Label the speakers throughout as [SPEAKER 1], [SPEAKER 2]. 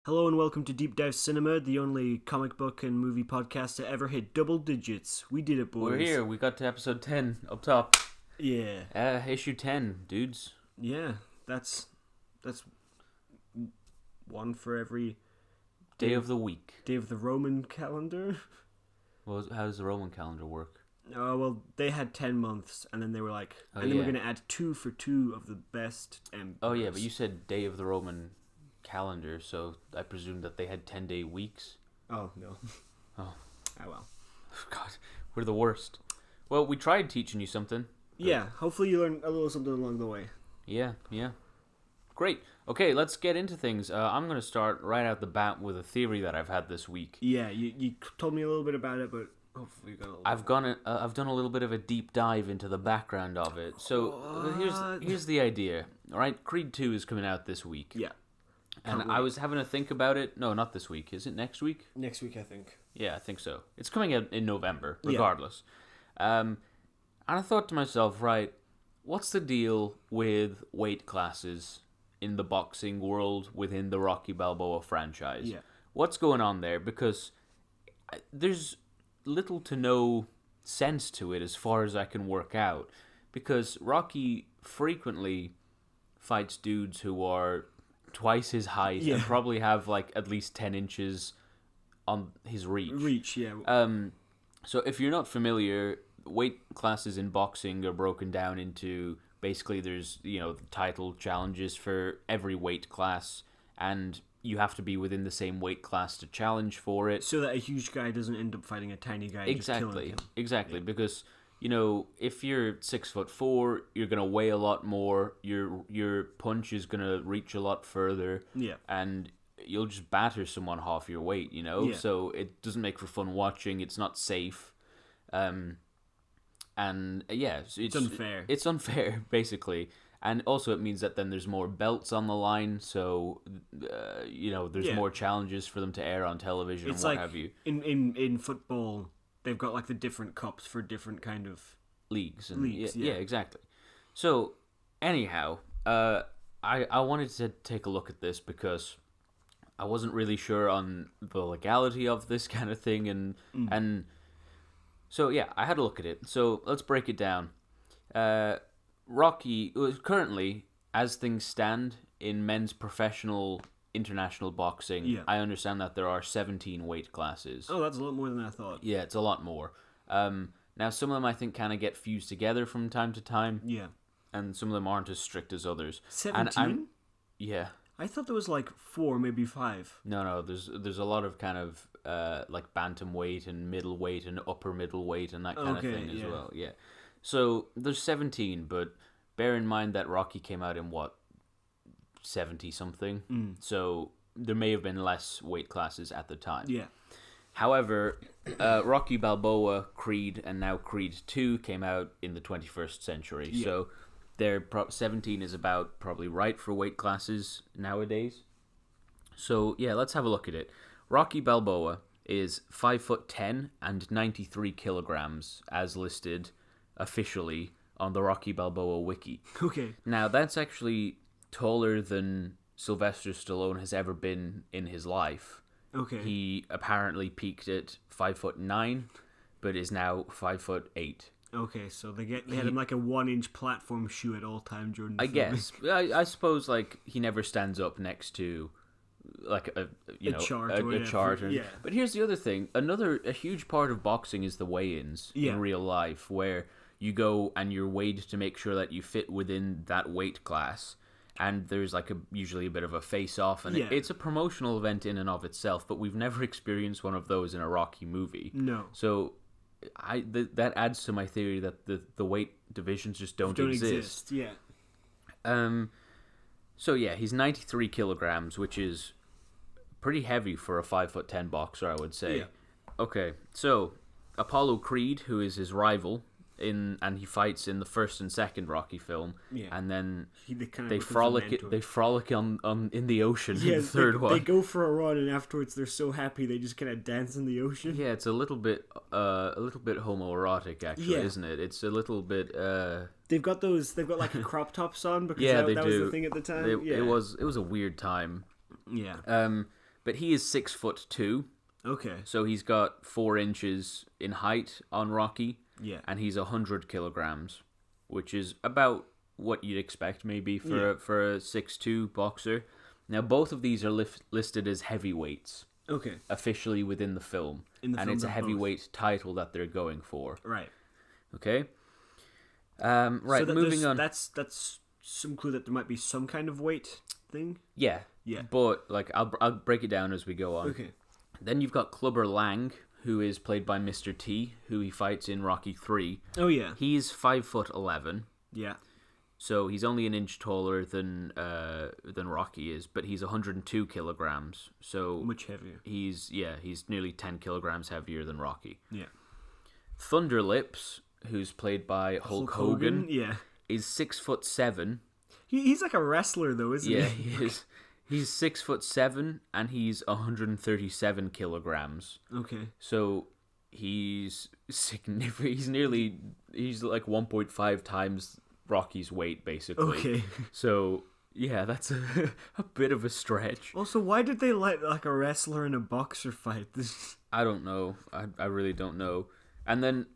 [SPEAKER 1] Hello and welcome to Deep Dive Cinema, the only comic book and movie podcast to ever hit double digits. We did it, boys.
[SPEAKER 2] We're here. We got to episode 10 up top.
[SPEAKER 1] Yeah.
[SPEAKER 2] Issue 10, dudes.
[SPEAKER 1] Yeah, that's one for every
[SPEAKER 2] day of the week.
[SPEAKER 1] Day of the Roman calendar.
[SPEAKER 2] Well, how does the Roman calendar work?
[SPEAKER 1] Oh, well, they had 10 months, and then they were like, we're going to add 2 for 2 of the best emperors.
[SPEAKER 2] Oh, yeah, but you said day of the Roman calendar, so I presume that they had 10-day weeks.
[SPEAKER 1] Oh, no.
[SPEAKER 2] Oh.
[SPEAKER 1] Oh, well.
[SPEAKER 2] God, we're the worst. Well, we tried teaching you something.
[SPEAKER 1] Yeah, hopefully you learn a little something along the way.
[SPEAKER 2] Yeah. Great. Okay, let's get into things. I'm going to start right out the bat with a theory that I've had this week.
[SPEAKER 1] Yeah, you told me a little bit about it, but hopefully you got a little
[SPEAKER 2] I've done a little bit of a deep dive into the background of it. So here's the idea. All right, Creed 2 is coming out this week.
[SPEAKER 1] Yeah.
[SPEAKER 2] And I was having to think about it. No, not this week. Is it next week?
[SPEAKER 1] Next week, I think.
[SPEAKER 2] Yeah, I think so. It's coming out in November, regardless. Yeah. And I thought to myself, right, what's the deal with weight classes in the boxing world within the Rocky Balboa franchise?
[SPEAKER 1] Yeah.
[SPEAKER 2] What's going on there? Because there's little to no sense to it as far as I can work out. Because Rocky frequently fights dudes who are twice his height and probably have like at least 10 inches on his reach. So if you're not familiar, weight classes in boxing are broken down into basically there's, title challenges for every weight class, and you have to be within the same weight class to challenge for it.
[SPEAKER 1] So that a huge guy doesn't end up fighting a tiny guy.
[SPEAKER 2] Exactly.
[SPEAKER 1] Just killing him.
[SPEAKER 2] Exactly. Yeah. Because, if you're 6'4", you're gonna weigh a lot more. Your punch is gonna reach a lot further.
[SPEAKER 1] Yeah.
[SPEAKER 2] And you'll just batter someone half your weight.
[SPEAKER 1] Yeah.
[SPEAKER 2] So it doesn't make for fun watching. It's not safe. And yeah, it's
[SPEAKER 1] unfair.
[SPEAKER 2] It's unfair, basically. And also it means that then there's more belts on the line, so there's more challenges for them to air on television and what have you.
[SPEAKER 1] In football, they've got like the different cups for different kind of
[SPEAKER 2] leagues.
[SPEAKER 1] Yeah,
[SPEAKER 2] exactly. So anyhow, I wanted to take a look at this because I wasn't really sure on the legality of this kind of thing, and so yeah, I had a look at it. So let's break it down. Rocky, currently, as things stand in men's professional international boxing, I understand that there are 17 weight classes.
[SPEAKER 1] Oh, that's a lot more than I thought.
[SPEAKER 2] Yeah, it's a lot more. Now, some of them I think kind of get fused together from time to time.
[SPEAKER 1] Yeah.
[SPEAKER 2] And some of them aren't as strict as others.
[SPEAKER 1] 17?
[SPEAKER 2] Yeah.
[SPEAKER 1] I thought there was like 4, maybe 5.
[SPEAKER 2] No, there's a lot of kind of like bantamweight and middleweight and upper middleweight and that kind of thing as well. Yeah. So there's 17, but bear in mind that Rocky came out in 70 something. So there may have been less weight classes at the time.
[SPEAKER 1] Yeah.
[SPEAKER 2] However, Rocky Balboa, Creed, and now Creed 2 came out in the 21st century. Yeah. So 17 is about probably right for weight classes nowadays. So yeah, let's have a look at it. Rocky Balboa is 5'10" and 93 kilograms as listed officially on the Rocky Balboa wiki.
[SPEAKER 1] Okay.
[SPEAKER 2] Now that's actually taller than Sylvester Stallone has ever been in his life.
[SPEAKER 1] Okay.
[SPEAKER 2] He apparently peaked at 5'9", but is now 5'8".
[SPEAKER 1] Okay, so they had him like a 1-inch platform shoe at all time during the
[SPEAKER 2] film. Guess. I suppose like he never stands up next to like a chart.
[SPEAKER 1] Yeah.
[SPEAKER 2] But here's the other thing. A huge part of boxing is the weigh-ins in real life, where you go and you're weighed to make sure that you fit within that weight class. And there's like usually a bit of a face-off, and it's a promotional event in and of itself, but we've never experienced one of those in a Rocky movie.
[SPEAKER 1] No.
[SPEAKER 2] So that adds to my theory that the weight divisions just don't exist.
[SPEAKER 1] Yeah.
[SPEAKER 2] So yeah, he's 93 kilograms, which is pretty heavy for a 5'10" boxer, I would say.
[SPEAKER 1] Yeah.
[SPEAKER 2] Okay, so Apollo Creed, who is his rival, and he fights in the first and second Rocky film, and then they frolic on in the ocean in the third one.
[SPEAKER 1] They go for a run, and afterwards they're so happy they just kind of dance in the ocean.
[SPEAKER 2] Yeah, it's a little bit homoerotic, actually, isn't it? It's a little bit.
[SPEAKER 1] They've got like crop tops on because that was the thing at the time.
[SPEAKER 2] It was a weird time.
[SPEAKER 1] Yeah.
[SPEAKER 2] But he is 6'2".
[SPEAKER 1] Okay.
[SPEAKER 2] So he's got 4 inches in height on Rocky.
[SPEAKER 1] Yeah.
[SPEAKER 2] And he's 100 kilograms, which is about what you'd expect maybe for a 6'2" boxer. Now, both of these are listed as heavyweights.
[SPEAKER 1] Okay.
[SPEAKER 2] Officially within the film. And it's a heavyweight title that they're going for.
[SPEAKER 1] Right.
[SPEAKER 2] Okay. Right,
[SPEAKER 1] so
[SPEAKER 2] moving on.
[SPEAKER 1] That's some clue that there might be some kind of weight thing.
[SPEAKER 2] Yeah.
[SPEAKER 1] Yeah.
[SPEAKER 2] But like I'll break it down as we go on.
[SPEAKER 1] Okay.
[SPEAKER 2] Then you've got Clubber Lang, who is played by Mr. T, who he fights in Rocky 3.
[SPEAKER 1] Oh yeah.
[SPEAKER 2] He's 5'11".
[SPEAKER 1] Yeah.
[SPEAKER 2] So he's only an inch taller than Rocky is, but he's 102 kilograms. So
[SPEAKER 1] much heavier.
[SPEAKER 2] He's nearly 10 kilograms heavier than Rocky.
[SPEAKER 1] Yeah.
[SPEAKER 2] Thunder Lips, who's played by Hulk Hogan,
[SPEAKER 1] yeah,
[SPEAKER 2] is 6'7".
[SPEAKER 1] He's like a wrestler though, isn't he?
[SPEAKER 2] Yeah, he is. He's 6'7", and he's 137 kilograms.
[SPEAKER 1] Okay.
[SPEAKER 2] So he's significant. He's like 1.5 times Rocky's weight, basically.
[SPEAKER 1] Okay.
[SPEAKER 2] So yeah, that's a bit of a stretch.
[SPEAKER 1] Also, why did they let like a wrestler and a boxer fight?
[SPEAKER 2] I don't know. I really don't know. And then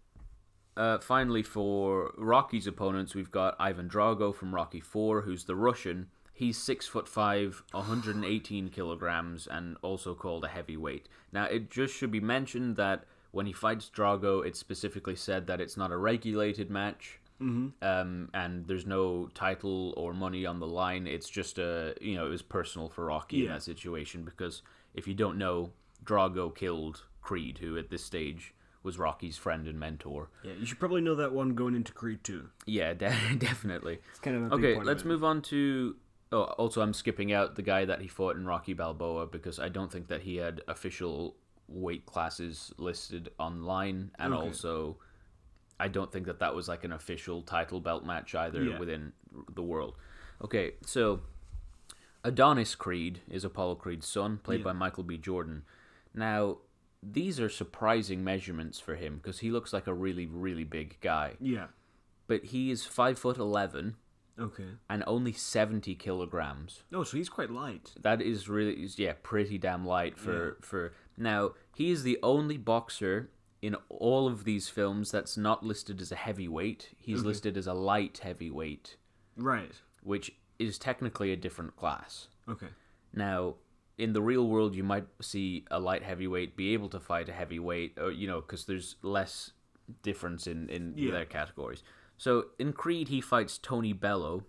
[SPEAKER 2] finally for Rocky's opponents, we've got Ivan Drago from Rocky 4, who's the Russian. He's 6'5", 118 kilograms, and also called a heavyweight. Now, it just should be mentioned that when he fights Drago, it's specifically said that it's not a regulated match. Mm-hmm. And there's no title or money on the line. It's just it was personal for Rocky in that situation, because if you don't know, Drago killed Creed, who at this stage was Rocky's friend and mentor.
[SPEAKER 1] Yeah, you should probably know that one going into Creed 2.
[SPEAKER 2] Yeah, definitely.
[SPEAKER 1] It's kind of a big
[SPEAKER 2] okay.
[SPEAKER 1] point
[SPEAKER 2] Let's move on to. Oh, also, I'm skipping out the guy that he fought in Rocky Balboa, because I don't think that he had official weight classes listed online, and also I don't think that was like an official title belt match either within the world. Okay, so Adonis Creed is Apollo Creed's son, played by Michael B. Jordan. Now, these are surprising measurements for him, because he looks like a really, really big guy.
[SPEAKER 1] Yeah.
[SPEAKER 2] But he is 5'11".
[SPEAKER 1] Okay.
[SPEAKER 2] And only 70 kilograms.
[SPEAKER 1] Oh, so he's quite light.
[SPEAKER 2] That is really, pretty damn light for... Now, he is the only boxer in all of these films that's not listed as a heavyweight. He's listed as a light heavyweight.
[SPEAKER 1] Right.
[SPEAKER 2] Which is technically a different class.
[SPEAKER 1] Okay.
[SPEAKER 2] Now, in the real world, you might see a light heavyweight be able to fight a heavyweight, or, because there's less difference in their categories. So in Creed, he fights Tony Bellew,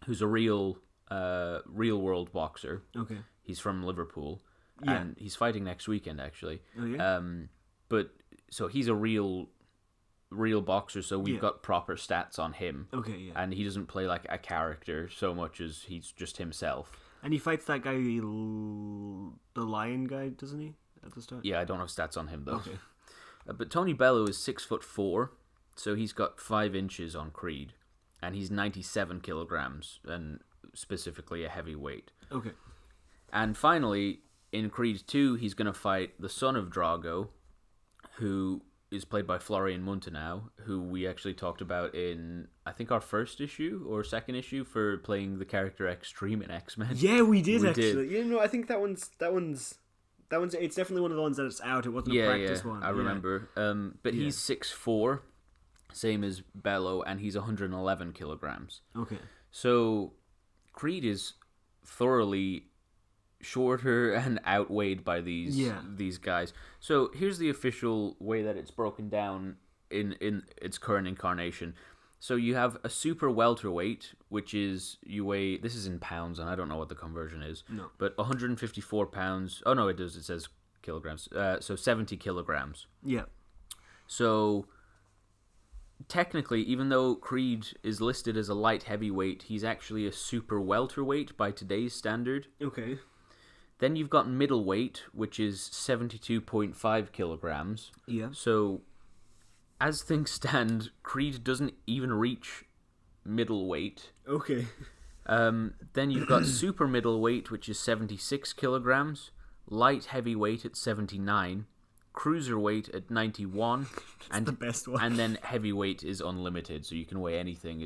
[SPEAKER 2] who's a real world boxer.
[SPEAKER 1] Okay.
[SPEAKER 2] He's from Liverpool, and he's fighting next weekend actually.
[SPEAKER 1] Oh yeah.
[SPEAKER 2] But so he's a real boxer. So we've got proper stats on him.
[SPEAKER 1] Okay. Yeah.
[SPEAKER 2] And he doesn't play like a character so much as he's just himself.
[SPEAKER 1] And he fights that guy, the lion guy, doesn't he? At the start.
[SPEAKER 2] Yeah, I don't have stats on him though.
[SPEAKER 1] Okay.
[SPEAKER 2] But Tony Bellew is 6'4". So he's got 5 inches on Creed, and he's 97 kilograms, and specifically a heavyweight.
[SPEAKER 1] Okay.
[SPEAKER 2] And finally, in Creed 2, he's going to fight the son of Drago, who is played by Florian Munteanu, who we actually talked about in, I think, our first issue or second issue for playing the character Extreme in X-Men.
[SPEAKER 1] Yeah, we did actually. I think that one's. It's definitely one of the ones that it's out. It wasn't a practice one.
[SPEAKER 2] I remember. But he's 6'4". Same as Bellew, and he's 111 kilograms.
[SPEAKER 1] Okay.
[SPEAKER 2] So Creed is thoroughly shorter and outweighed by these guys. So here's the official way that it's broken down in its current incarnation. So you have a super welterweight, which is you weigh. This is in pounds, and I don't know what the conversion is.
[SPEAKER 1] No.
[SPEAKER 2] But 154 pounds. Oh no, it does. It says kilograms. So 70 kilograms.
[SPEAKER 1] Yeah.
[SPEAKER 2] So technically, even though Creed is listed as a light heavyweight, he's actually a super welterweight by today's standard.
[SPEAKER 1] Okay.
[SPEAKER 2] Then you've got middleweight, which is 72.5 kilograms.
[SPEAKER 1] Yeah.
[SPEAKER 2] So, as things stand, Creed doesn't even reach middleweight.
[SPEAKER 1] Okay.
[SPEAKER 2] Then you've got super middleweight, which is 76 kilograms. Light heavyweight at 79. Cruiserweight at 91.
[SPEAKER 1] And the best one.
[SPEAKER 2] And then heavyweight is unlimited, so you can weigh anything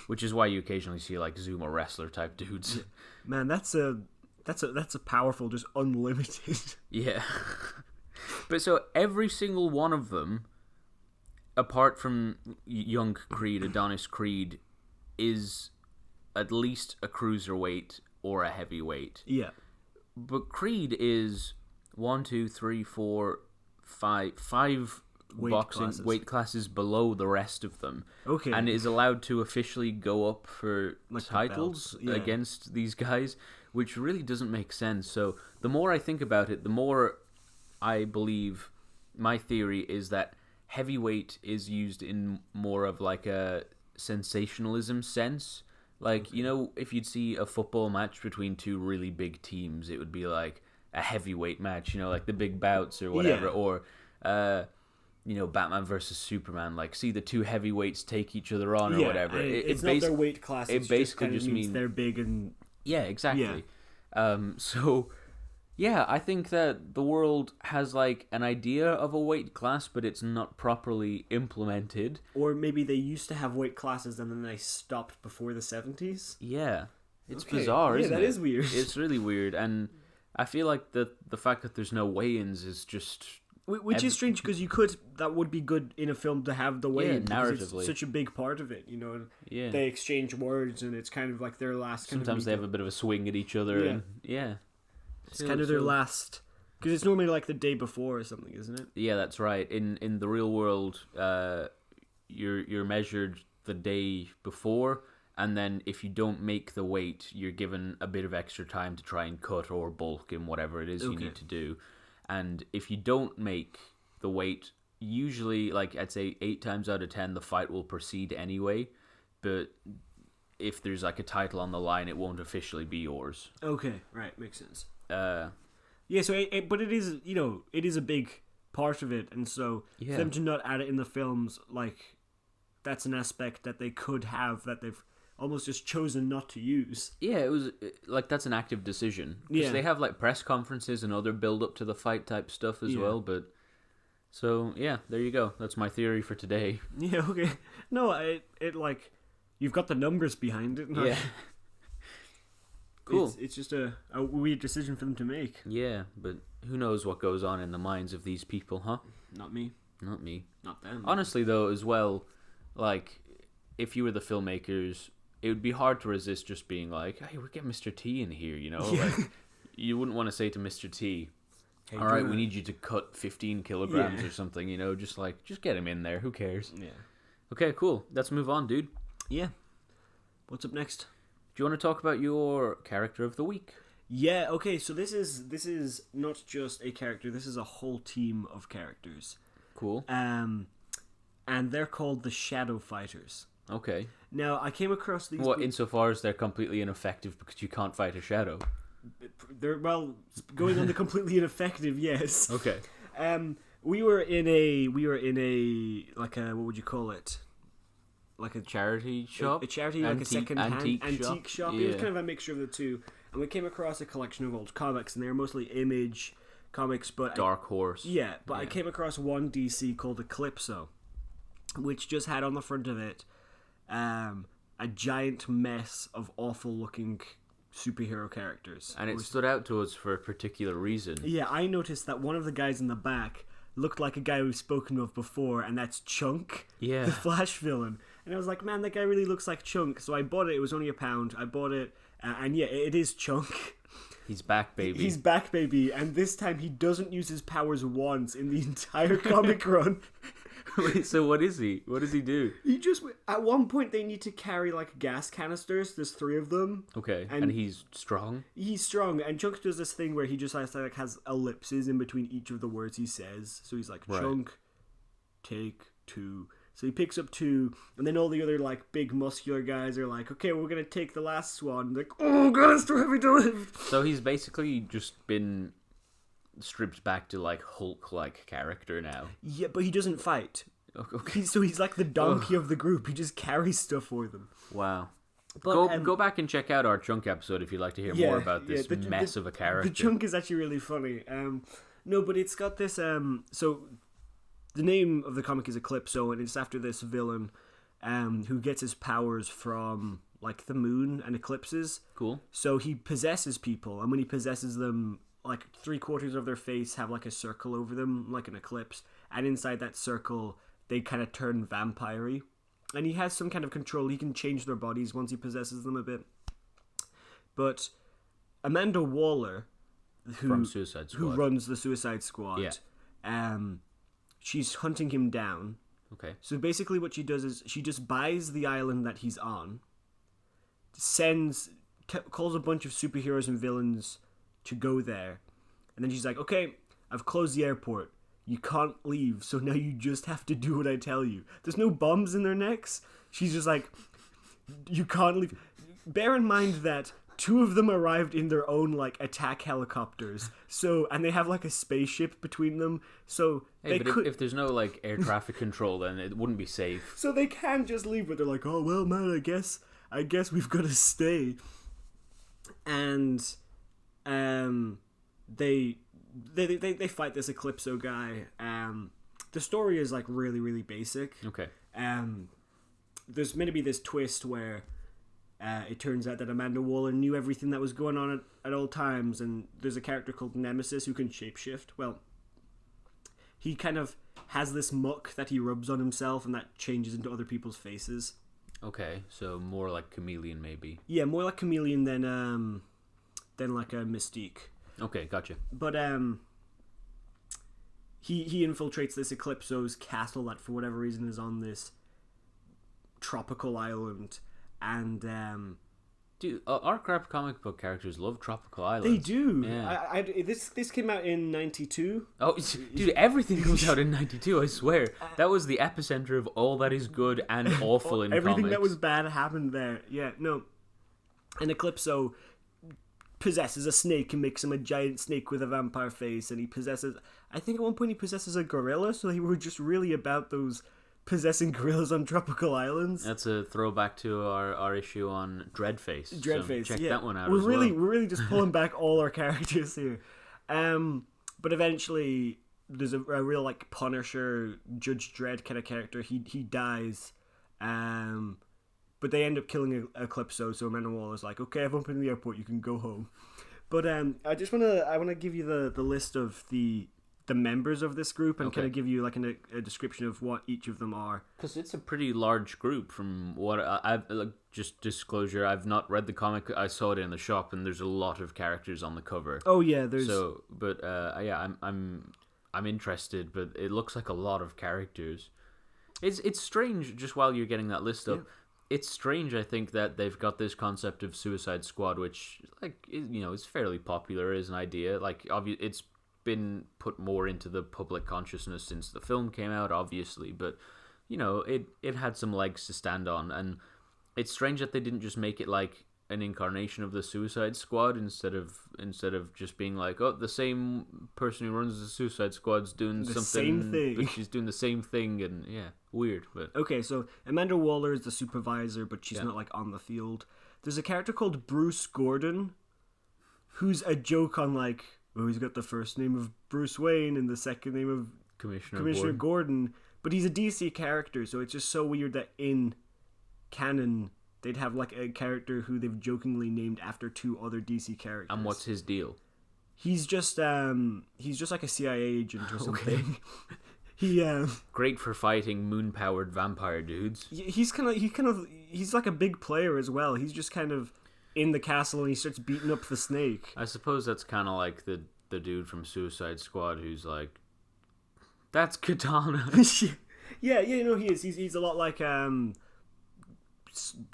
[SPEAKER 2] which is why you occasionally see like Zuma wrestler type dudes.
[SPEAKER 1] Man, that's a That's a powerful, just unlimited.
[SPEAKER 2] Yeah. But so every single one of them, apart from young Creed, Adonis Creed, is at least a cruiserweight or a heavyweight.
[SPEAKER 1] Yeah.
[SPEAKER 2] But Creed is 1, 2, 3, 4, 5 weight classes below the rest of them.
[SPEAKER 1] Okay.
[SPEAKER 2] And is allowed to officially go up for titles against these guys, which really doesn't make sense. So the more I think about it, the more I believe my theory is that heavyweight is used in more of like a sensationalism sense. Like, you know, if you'd see a football match between two really big teams, it would be like a heavyweight match, you know, like the big bouts or whatever.
[SPEAKER 1] Yeah.
[SPEAKER 2] Or, you know, Batman versus Superman. Like, see the two heavyweights take each other on or whatever.
[SPEAKER 1] It's not their weight class.
[SPEAKER 2] It basically just means
[SPEAKER 1] they're big and...
[SPEAKER 2] Yeah, exactly. So, yeah, I think that the world has, like, an idea of a weight class, but it's not properly implemented.
[SPEAKER 1] Or maybe they used to have weight classes and then they stopped before the 70s.
[SPEAKER 2] Yeah. It's bizarre, isn't it?
[SPEAKER 1] Yeah, that is weird.
[SPEAKER 2] It's really weird, and I feel like the fact that there's no weigh-ins is just...
[SPEAKER 1] Which is strange, because that would be good in a film to have the weigh-in.
[SPEAKER 2] Yeah, narratively.
[SPEAKER 1] It's such a big part of it, you know.
[SPEAKER 2] Yeah.
[SPEAKER 1] They exchange words, and it's kind of like their last...
[SPEAKER 2] Sometimes they have a bit of a swing at each other, and
[SPEAKER 1] It's kind of their last... Because it's normally like the day before or something, isn't it?
[SPEAKER 2] Yeah, that's right. In the real world, you're measured the day before, and then if you don't make the weight, you're given a bit of extra time to try and cut or bulk in whatever it is you need to do. And if you don't make the weight, usually, like I'd say 8 times out of 10, the fight will proceed anyway. But if there's like a title on the line, it won't officially be yours.
[SPEAKER 1] Okay, right, makes sense.
[SPEAKER 2] Yeah,
[SPEAKER 1] so but it is, you know, it is a big part of it, and so for them to not add it in the films, like, that's an aspect that they could have that they've almost just chosen not to use.
[SPEAKER 2] Yeah, it was like that's an active decision. Yeah, they have like press conferences and other build up to the fight type stuff as well. But so yeah, there you go. That's my theory for today.
[SPEAKER 1] Yeah, okay. No, it like you've got the numbers behind it.
[SPEAKER 2] Yeah. Cool.
[SPEAKER 1] It's just a weird decision for them to make.
[SPEAKER 2] Yeah, but who knows what goes on in the minds of these people, huh?
[SPEAKER 1] Not me.
[SPEAKER 2] Not me.
[SPEAKER 1] Not them.
[SPEAKER 2] Honestly, though, as well, like, if you were the filmmakers, it would be hard to resist just being like, hey, we'll get Mr. T in here, you know? Like, you wouldn't want to say to Mr. T, hey, all right, we need you to cut 15 kilograms or something, you know? Just get him in there. Who cares?
[SPEAKER 1] Yeah.
[SPEAKER 2] Okay, cool. Let's move on, dude.
[SPEAKER 1] Yeah. What's up next?
[SPEAKER 2] Do you want to talk about your character of the week?
[SPEAKER 1] Yeah, okay, so this is not just a character, this is a whole team of characters.
[SPEAKER 2] Cool.
[SPEAKER 1] And they're called the Shadow Fighters.
[SPEAKER 2] Okay.
[SPEAKER 1] Now, I came across these...
[SPEAKER 2] What, insofar as they're completely ineffective because you can't fight a shadow?
[SPEAKER 1] They're, well, going on the completely ineffective, yes.
[SPEAKER 2] Okay.
[SPEAKER 1] We were in a like a, what would you call it? Like a
[SPEAKER 2] charity shop?
[SPEAKER 1] A charity, like a second-hand antique shop.
[SPEAKER 2] Yeah.
[SPEAKER 1] It was kind of a mixture of the two. And we came across a collection of old comics, and they were mostly Image comics, but...
[SPEAKER 2] Dark Horse.
[SPEAKER 1] Yeah, but I came across one DC called Eclipso, which just had on the front of it a giant mess of awful-looking superhero characters.
[SPEAKER 2] And it stood out to us for a particular reason.
[SPEAKER 1] Yeah, I noticed that one of the guys in the back looked like a guy we've spoken of before, and that's Chunk, the Flash villain. And I was like, man, that guy really looks like Chunk. So I bought it. It was only £1. I bought it, and yeah, it is Chunk.
[SPEAKER 2] He's back, baby.
[SPEAKER 1] He's back, baby. And this time he doesn't use his powers once in the entire comic run.
[SPEAKER 2] Wait, so what is he? What does he do?
[SPEAKER 1] He just... At one point, they need to carry, like, gas canisters. There's 3 of them.
[SPEAKER 2] Okay, and he's strong?
[SPEAKER 1] He's strong, and Chunk does this thing where he just has ellipses in between each of the words he says. So he's like, Chunk, take 2. So he picks up 2, and then all the other, like, big muscular guys are like, okay, we're going to take the last one. Like, oh, God, it's too heavy to lift.
[SPEAKER 2] So he's basically just been stripped back to, like, Hulk-like character now.
[SPEAKER 1] Yeah, but he doesn't fight.
[SPEAKER 2] Okay.
[SPEAKER 1] So he's like the donkey of the group. He just carries stuff for them.
[SPEAKER 2] Wow. But, go back and check out our Chunk episode if you'd like to hear more about this mess of a character.
[SPEAKER 1] The Chunk is actually really funny. No, but it's got this... So the name of the comic is Eclipso, and it's after this villain who gets his powers from like the moon and eclipses.
[SPEAKER 2] Cool.
[SPEAKER 1] So he possesses people, and when he possesses them, like 3/4 of their face have like a circle over them, like an eclipse, and inside that circle they kind of turn vampire-y. And he has some kind of control. He can change their bodies once he possesses them a bit. But Amanda Waller,
[SPEAKER 2] from Suicide Squad,
[SPEAKER 1] who runs the Suicide Squad, she's hunting him down.
[SPEAKER 2] Okay.
[SPEAKER 1] So basically what she does is she just buys the island that he's on, calls a bunch of superheroes and villains to go there, and then she's like, okay, I've closed the airport. You can't leave, so now you just have to do what I tell you. There's no bombs in their necks. She's just like, you can't leave. Bear in mind that 2 of them arrived in their own, like, attack helicopters. So, and they have, like, a spaceship between them. So,
[SPEAKER 2] hey, but if there's no, like, air traffic control, then it wouldn't be safe.
[SPEAKER 1] So they can just leave, but they're like, oh, well, man, I guess we've got to stay. And, they fight this Eclipso guy. The story is like really, really basic.
[SPEAKER 2] Okay.
[SPEAKER 1] There's meant to be this twist where it turns out that Amanda Waller knew everything that was going on at all times, and there's a character called Nemesis who can shapeshift. Well, he kind of has this muck that he rubs on himself, and that changes into other people's faces.
[SPEAKER 2] Okay, so more like Chameleon, maybe.
[SPEAKER 1] Yeah, more like Chameleon than like a Mystique.
[SPEAKER 2] Okay, gotcha.
[SPEAKER 1] But he infiltrates this Eclipso's castle that for whatever reason is on this tropical island, and
[SPEAKER 2] dude, our crap comic book characters love tropical islands.
[SPEAKER 1] They do.
[SPEAKER 2] Yeah.
[SPEAKER 1] This came out in '92.
[SPEAKER 2] Oh, dude, everything comes out in '92. I swear, that was the epicenter of all that is good and awful in
[SPEAKER 1] everything
[SPEAKER 2] comics.
[SPEAKER 1] That was bad happened there. Yeah, no, and Eclipso possesses a snake and makes him a giant snake with a vampire face, and I think at one point he possesses a gorilla, so they were just really about those possessing gorillas on tropical islands.
[SPEAKER 2] That's a throwback to our issue on Dreadface.
[SPEAKER 1] Dreadface,
[SPEAKER 2] so check
[SPEAKER 1] yeah.
[SPEAKER 2] that one out.
[SPEAKER 1] We're really just pulling back all our characters here. But eventually there's a real like Punisher, Judge Dredd kind of character. He dies. But they end up killing Eclipso, so Amanda Waller's like, okay, I've opened the airport, you can go home. But I want to give you the list of the members of this group and kind of give you like a description of what each of them are. Because
[SPEAKER 2] it's a pretty large group from what I've just disclosure. I've not read the comic. I saw it in the shop, and there's a lot of characters on the cover.
[SPEAKER 1] Oh yeah, there's
[SPEAKER 2] I'm interested, but it looks like a lot of characters. It's strange just while you're getting that list up. Yeah. It's strange, I think, that they've got this concept of Suicide Squad, which, like, is fairly popular as an idea. Like, it's been put more into the public consciousness since the film came out, obviously, but it had some legs to stand on, and it's strange that they didn't just make it like an incarnation of the Suicide Squad instead of just being like, oh, the same person who runs the Suicide Squad's doing the same thing, but she's doing the same thing, and yeah, weird. But
[SPEAKER 1] okay, so Amanda Waller is the supervisor, but she's not like on the field. There's a character called Bruce Gordon, who's a joke on like, oh, he's got the first name of Bruce Wayne and the second name of Commissioner Gordon, but he's a DC character, so it's just so weird that in canon they'd have like a character who they've jokingly named after 2 other DC characters.
[SPEAKER 2] And what's his deal?
[SPEAKER 1] He's just like a CIA agent or something. He
[SPEAKER 2] great for fighting moon-powered vampire dudes.
[SPEAKER 1] He's like a big player as well. He's just kind of in the castle and he starts beating up the snake.
[SPEAKER 2] I suppose that's kind of like the dude from Suicide Squad who's like, that's Katana.
[SPEAKER 1] yeah, he is. He's a lot like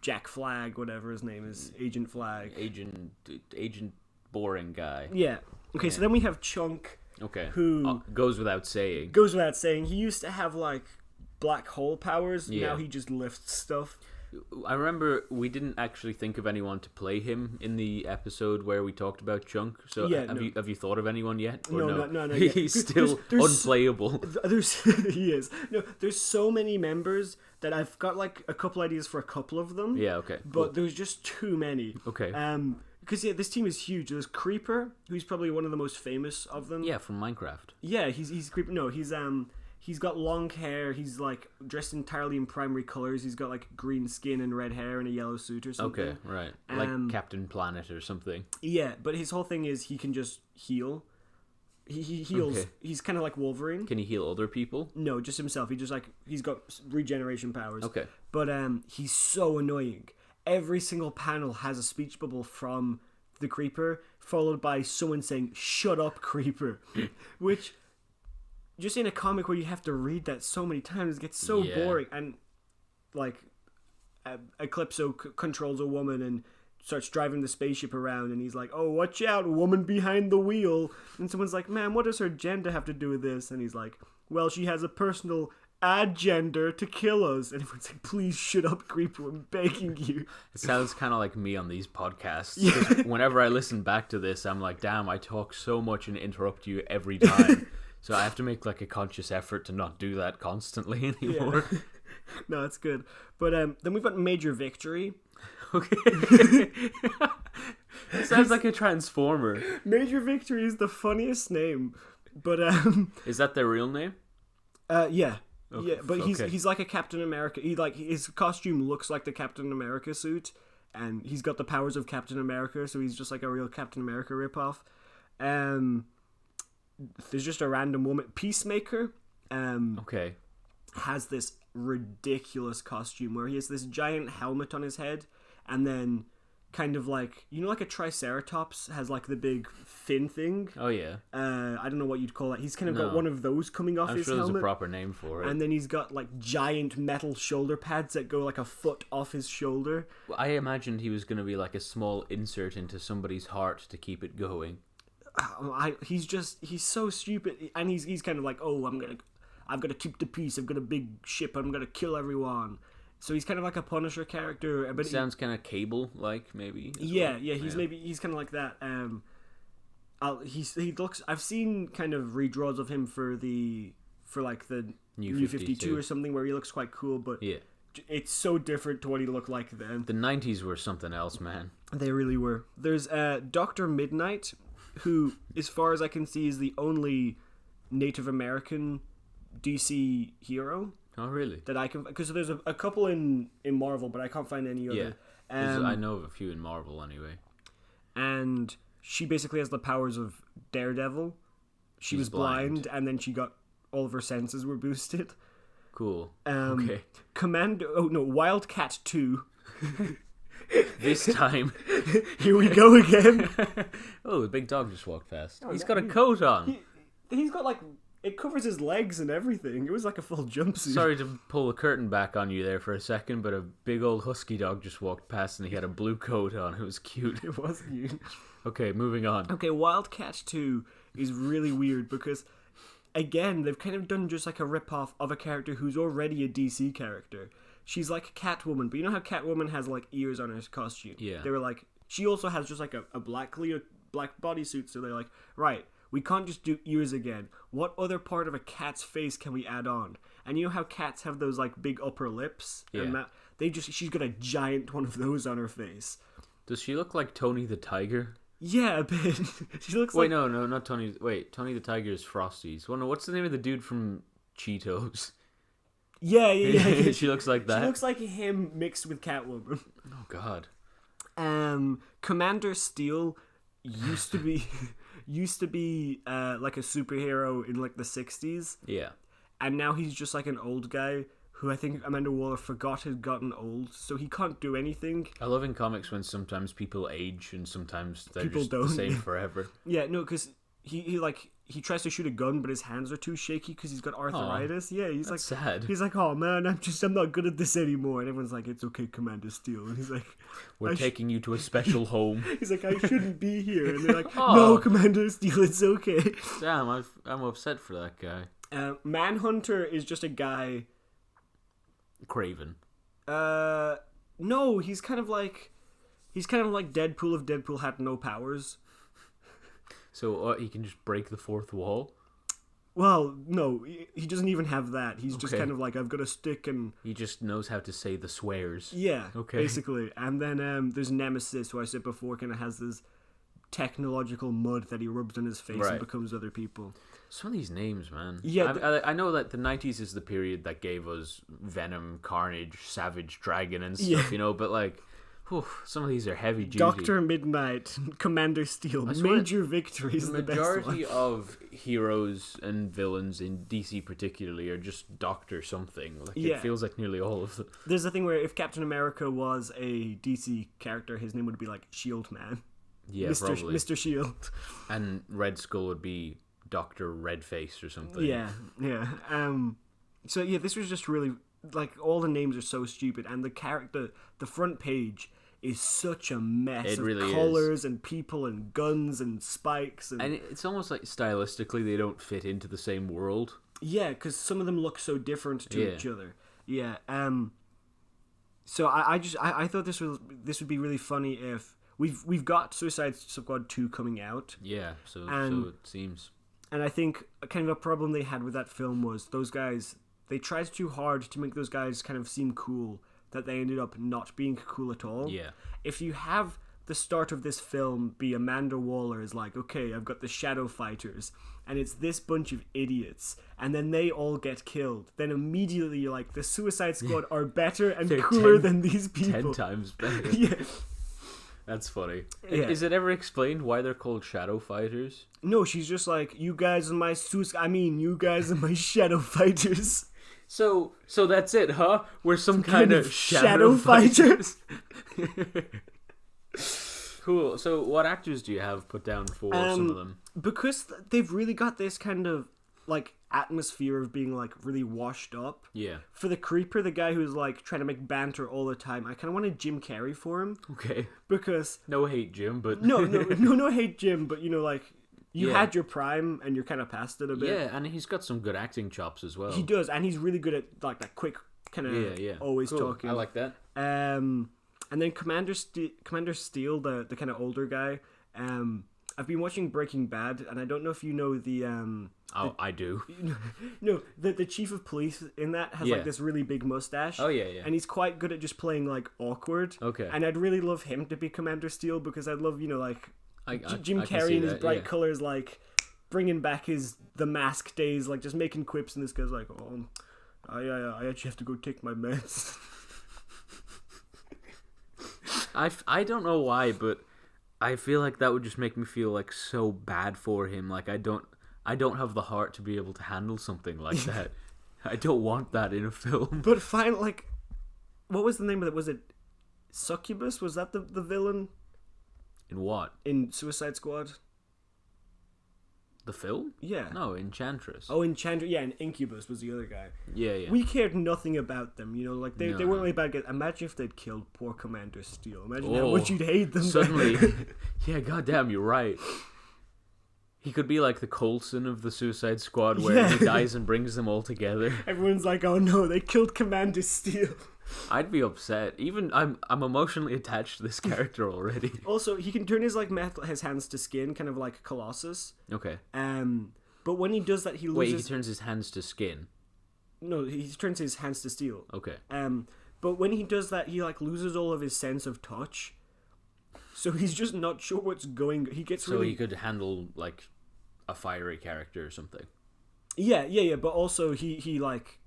[SPEAKER 1] Jack Flag, whatever his name is, Agent Flag.
[SPEAKER 2] Agent boring guy.
[SPEAKER 1] Yeah. Okay, so then we have Chunk.
[SPEAKER 2] Okay.
[SPEAKER 1] Who
[SPEAKER 2] goes without saying. He
[SPEAKER 1] used to have like black hole powers.
[SPEAKER 2] Yeah.
[SPEAKER 1] Now he just lifts stuff.
[SPEAKER 2] I remember we didn't actually think of anyone to play him in the episode where we talked about Chunk. So have you thought of anyone yet? Or
[SPEAKER 1] no.
[SPEAKER 2] He's still unplayable.
[SPEAKER 1] He is. No, there's so many members that I've got like a couple ideas for a couple of them.
[SPEAKER 2] Yeah, okay.
[SPEAKER 1] But there's just too many.
[SPEAKER 2] Okay.
[SPEAKER 1] Because this team is huge. There's Creeper, who's probably one of the most famous of them.
[SPEAKER 2] Yeah, from Minecraft.
[SPEAKER 1] Yeah, he's Creeper. No, he's got long hair. He's like dressed entirely in primary colors. He's got like green skin and red hair and a yellow suit or something.
[SPEAKER 2] Okay, right. Like Captain Planet or something.
[SPEAKER 1] Yeah, but his whole thing is he can just heal. He heals. Okay. He's kind of like Wolverine.
[SPEAKER 2] Can he heal other people?
[SPEAKER 1] No, just himself. He's got regeneration powers.
[SPEAKER 2] Okay.
[SPEAKER 1] But he's so annoying. Every single panel has a speech bubble from the Creeper, followed by someone saying, "Shut up, Creeper," which just in a comic where you have to read that so many times, it gets so boring. And like Eclipso controls a woman and starts driving the spaceship around, and he's like, "Oh, watch out, woman behind the wheel." And someone's like, "Man, what does her gender have to do with this?" And he's like, "Well, she has a personal agenda to kill us." And everyone's like, "Please shut up, Creeper, I'm begging you."
[SPEAKER 2] It sounds kind of like me on these podcasts. Yeah. Whenever I listen back to this, I'm like, damn, I talk so much and interrupt you every time. So I have to make like a conscious effort to not do that constantly anymore.
[SPEAKER 1] Yeah. No, it's good. But then we've got Major Victory.
[SPEAKER 2] Okay. Sounds like a Transformer.
[SPEAKER 1] Major Victory is the funniest name. But
[SPEAKER 2] is that their real name?
[SPEAKER 1] Yeah. Okay. Yeah, but he's like a Captain America. His costume looks like the Captain America suit, and he's got the powers of Captain America, so he's just like a real Captain America ripoff. There's just a random woman, Peacemaker.
[SPEAKER 2] Okay.
[SPEAKER 1] Has this ridiculous costume where he has this giant helmet on his head, and then kind of like, you know, like a Triceratops has like the big fin thing.
[SPEAKER 2] Oh yeah.
[SPEAKER 1] I don't know what you'd call that. He's kind of got one of those coming off his helmet.
[SPEAKER 2] There's a proper name for it.
[SPEAKER 1] And then he's got like giant metal shoulder pads that go like a foot off his shoulder.
[SPEAKER 2] I imagined he was going to be like a small insert into somebody's heart to keep it going.
[SPEAKER 1] He's so stupid, and he's kind of like, "Oh, I've got to keep the peace. I've got a big ship. I'm gonna kill everyone." So he's kind of like a Punisher character, but
[SPEAKER 2] sounds kind of Cable-like, maybe.
[SPEAKER 1] Yeah, he's kind of like that. He looks. I've seen kind of redraws of him for like the New 52 or something, where he looks quite cool, but
[SPEAKER 2] yeah,
[SPEAKER 1] it's so different to what he looked like then.
[SPEAKER 2] The 90s were something else, man.
[SPEAKER 1] They really were. There's Dr. Midnight, who, as far as I can see, is the only Native American DC hero.
[SPEAKER 2] Oh, really?
[SPEAKER 1] That I can, because there's a couple in Marvel, but I can't find any other.
[SPEAKER 2] Yeah, I know of a few in Marvel anyway.
[SPEAKER 1] And she basically has the powers of Daredevil. She was blind, and then she got all of her senses were boosted.
[SPEAKER 2] Cool. Okay.
[SPEAKER 1] Wildcat 2.
[SPEAKER 2] This time.
[SPEAKER 1] Here we go again.
[SPEAKER 2] Oh, the big dog just walked past. He's got a coat on.
[SPEAKER 1] He's got like... It covers his legs and everything. It was like a full jumpsuit.
[SPEAKER 2] Sorry to pull the curtain back on you there for a second, but a big old husky dog just walked past and he had a blue coat on. It was cute.
[SPEAKER 1] It was cute.
[SPEAKER 2] Okay, moving on.
[SPEAKER 1] Okay, Wildcat 2 is really weird because, again, they've kind of done just like a rip-off of a character who's already a DC character. She's like Catwoman, but you know how Catwoman has like ears on her costume?
[SPEAKER 2] Yeah.
[SPEAKER 1] They were like, she also has just like a black bodysuit, so they're like, right, we can't just do ears again. What other part of a cat's face can we add on? And you know how cats have those like big upper lips?
[SPEAKER 2] Yeah.
[SPEAKER 1] And she's got a giant one of those on her face.
[SPEAKER 2] Does she look like Tony the Tiger?
[SPEAKER 1] Yeah, a bit. She looks
[SPEAKER 2] Wait, no, not Tony. Wait, Tony the Tiger is Frosty's. Well, no, what's the name of the dude from Cheetos?
[SPEAKER 1] Yeah.
[SPEAKER 2] She looks like that.
[SPEAKER 1] She looks like him mixed with Catwoman.
[SPEAKER 2] Oh, God.
[SPEAKER 1] Commander Steel used to be like a superhero in like the 60s.
[SPEAKER 2] Yeah.
[SPEAKER 1] And now he's just like an old guy who I think Amanda Waller forgot had gotten old, so he can't do anything.
[SPEAKER 2] I love in comics when sometimes people age and sometimes they're just the same forever.
[SPEAKER 1] Yeah, no, because he tries to shoot a gun, but his hands are too shaky because he's got arthritis.
[SPEAKER 2] Aww,
[SPEAKER 1] yeah, he's like
[SPEAKER 2] sad.
[SPEAKER 1] He's like, "Oh man, I'm not good at this anymore." And everyone's like, "It's okay, Commander Steel." And he's like,
[SPEAKER 2] "We're taking you to a special home."
[SPEAKER 1] He's like, "I shouldn't be here." And they're like, "No, Commander Steel, it's okay."
[SPEAKER 2] Damn, I'm upset for that guy.
[SPEAKER 1] Manhunter is just a guy.
[SPEAKER 2] Craven.
[SPEAKER 1] No, he's kind of like Deadpool if Deadpool had no powers.
[SPEAKER 2] So he can just break the fourth wall?
[SPEAKER 1] Well, no, he doesn't even have that. He's just kind of like, I've got a stick and...
[SPEAKER 2] He just knows how to say the swears.
[SPEAKER 1] Yeah, basically. And then there's Nemesis, who I said before kind of has this technological mud that he rubs on his face and
[SPEAKER 2] Right.
[SPEAKER 1] becomes other people.
[SPEAKER 2] Some of these names, man.
[SPEAKER 1] Yeah,
[SPEAKER 2] I know that the 90s is the period that gave us Venom, Carnage, Savage Dragon, and stuff,
[SPEAKER 1] Yeah.
[SPEAKER 2] you know, but like, whew, some of these are heavy duty.
[SPEAKER 1] Doctor Midnight, Commander Steel,
[SPEAKER 2] swear
[SPEAKER 1] Major Victory is
[SPEAKER 2] The
[SPEAKER 1] the best one.
[SPEAKER 2] majority of heroes and villains in DC particularly are just Doctor something. Like,
[SPEAKER 1] Yeah.
[SPEAKER 2] it feels like nearly all of them.
[SPEAKER 1] There's a thing where if Captain America was a DC character, his name would be like Shield Man.
[SPEAKER 2] Yeah, probably.
[SPEAKER 1] Mr. Shield.
[SPEAKER 2] And Red Skull would be Dr. Redface or something.
[SPEAKER 1] Yeah. So yeah, this was just really like all the names are so stupid, and the front page is such a mess
[SPEAKER 2] It
[SPEAKER 1] of
[SPEAKER 2] really
[SPEAKER 1] colors and people and guns and spikes and
[SPEAKER 2] it's almost like stylistically they don't fit into the same world.
[SPEAKER 1] yeah, because some of them look so different to
[SPEAKER 2] Yeah.
[SPEAKER 1] each other. Yeah. So I thought this would be really funny if we've got Suicide Squad 2 coming out.
[SPEAKER 2] Yeah, so it seems.
[SPEAKER 1] And I think kind of a problem they had with that film was those guys, they tried too hard to make those guys kind of seem cool that they ended up not being cool at all.
[SPEAKER 2] Yeah.
[SPEAKER 1] If you have the start of this film be Amanda Waller is like, okay, I've got the Shadow Fighters, and it's this bunch of idiots, and then they all get killed, then immediately you're like, the Suicide Squad are better and
[SPEAKER 2] They're
[SPEAKER 1] cooler
[SPEAKER 2] 10
[SPEAKER 1] than these people.
[SPEAKER 2] 10 times better.
[SPEAKER 1] Yeah.
[SPEAKER 2] That's funny.
[SPEAKER 1] Yeah.
[SPEAKER 2] Is it ever explained why they're called Shadow Fighters?
[SPEAKER 1] No, she's just like, you guys are my you guys are my Shadow Fighters.
[SPEAKER 2] So that's it, huh? We're some kind of
[SPEAKER 1] Shadow Fighters.
[SPEAKER 2] Cool. So what actors do you have put down for some of them?
[SPEAKER 1] Because they've really got this kind of like atmosphere of being like really washed up.
[SPEAKER 2] Yeah.
[SPEAKER 1] For the Creeper, the guy who's like trying to make banter all the time, I kind of wanted Jim Carrey for him
[SPEAKER 2] Okay.
[SPEAKER 1] because
[SPEAKER 2] No hate, Jim, but
[SPEAKER 1] no hate Jim, but you know, like you
[SPEAKER 2] Yeah.
[SPEAKER 1] had your prime and you're kind of past it a bit.
[SPEAKER 2] yeah, and he's got some good acting chops as well.
[SPEAKER 1] He does, and he's really good at like that quick kind of always
[SPEAKER 2] Cool.
[SPEAKER 1] talking.
[SPEAKER 2] I like that.
[SPEAKER 1] And then Commander Steel, the kind of older guy. I've been watching Breaking Bad, and I don't know if you know the
[SPEAKER 2] I do.
[SPEAKER 1] no, the chief of police in that has
[SPEAKER 2] Yeah.
[SPEAKER 1] like this really big mustache.
[SPEAKER 2] Oh, yeah.
[SPEAKER 1] And he's quite good at just playing like awkward.
[SPEAKER 2] Okay.
[SPEAKER 1] And I'd really love him to be Commander Steel because I'd love, you know, like Jim
[SPEAKER 2] I can
[SPEAKER 1] Carrey
[SPEAKER 2] see
[SPEAKER 1] in his
[SPEAKER 2] that,
[SPEAKER 1] bright
[SPEAKER 2] yeah.
[SPEAKER 1] colors, like bringing back the mask days, like just making quips, and this guy's like, oh, I actually have to go take my meds.
[SPEAKER 2] I don't know why, but I feel like that would just make me feel like so bad for him. Like I don't have the heart to be able to handle something like that. I don't want that in a film.
[SPEAKER 1] But fine, like, what was the name of it? Was it Succubus? Was that the villain
[SPEAKER 2] In what?
[SPEAKER 1] in Suicide Squad?
[SPEAKER 2] The film?
[SPEAKER 1] Yeah.
[SPEAKER 2] No, Enchantress.
[SPEAKER 1] Oh, Enchantress. Yeah, and Incubus was the other guy.
[SPEAKER 2] Yeah.
[SPEAKER 1] We cared nothing about them, you know, like they
[SPEAKER 2] No.
[SPEAKER 1] weren't really bad guys. Imagine if they'd killed poor Commander Steel. Imagine how
[SPEAKER 2] Oh,
[SPEAKER 1] much you'd hate them.
[SPEAKER 2] Suddenly, yeah, goddamn, you're right. He could be like the Coulson of the Suicide Squad, where
[SPEAKER 1] Yeah.
[SPEAKER 2] he dies and brings them all together.
[SPEAKER 1] Everyone's like, oh no, they killed Commander Steel.
[SPEAKER 2] I'd be upset. Even I'm emotionally attached to this character already.
[SPEAKER 1] Also, he can turn his like his hands to skin, kind of like Colossus.
[SPEAKER 2] Okay.
[SPEAKER 1] But when he does that, he
[SPEAKER 2] Wait,
[SPEAKER 1] loses.
[SPEAKER 2] he turns his hands to skin.
[SPEAKER 1] No, he turns his hands to steel.
[SPEAKER 2] Okay.
[SPEAKER 1] But when he does that, he like loses all of his sense of touch. So he's just not sure what's going. He gets
[SPEAKER 2] So
[SPEAKER 1] really.
[SPEAKER 2] he could handle like a fiery character or something.
[SPEAKER 1] Yeah. But also he like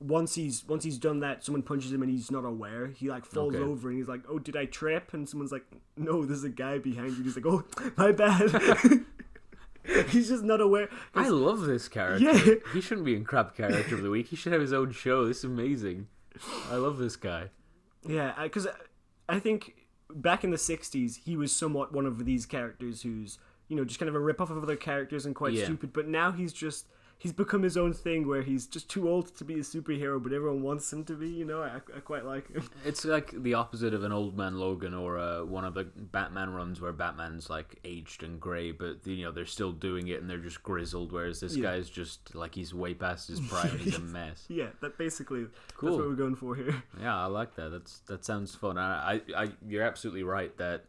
[SPEAKER 1] once he's done that, someone punches him and he's not aware. He like falls
[SPEAKER 2] Okay.
[SPEAKER 1] over and he's like, "Oh, did I trip?" And someone's like, "No, there's a guy behind you." He's like, "Oh, my bad." He's just not aware.
[SPEAKER 2] I love this character.
[SPEAKER 1] Yeah.
[SPEAKER 2] He shouldn't be in Crap Character of the Week. He should have his own show. This is amazing. I love this guy.
[SPEAKER 1] Yeah, because I think back in the 60s, he was somewhat one of these characters who's, you know, just kind of a rip-off of other characters and quite
[SPEAKER 2] Yeah.
[SPEAKER 1] stupid, but now he's become his own thing where he's just too old to be a superhero, but everyone wants him to be, you know. I quite like him.
[SPEAKER 2] It's like the opposite of an Old Man Logan or one of the Batman runs where Batman's like aged and grey, but you know they're still doing it and they're just grizzled, whereas this guy's just like he's way past his prime. He's a mess.
[SPEAKER 1] Yeah, that's
[SPEAKER 2] Cool.
[SPEAKER 1] what we're going for here.
[SPEAKER 2] Yeah, I like that. That sounds fun. You're absolutely right that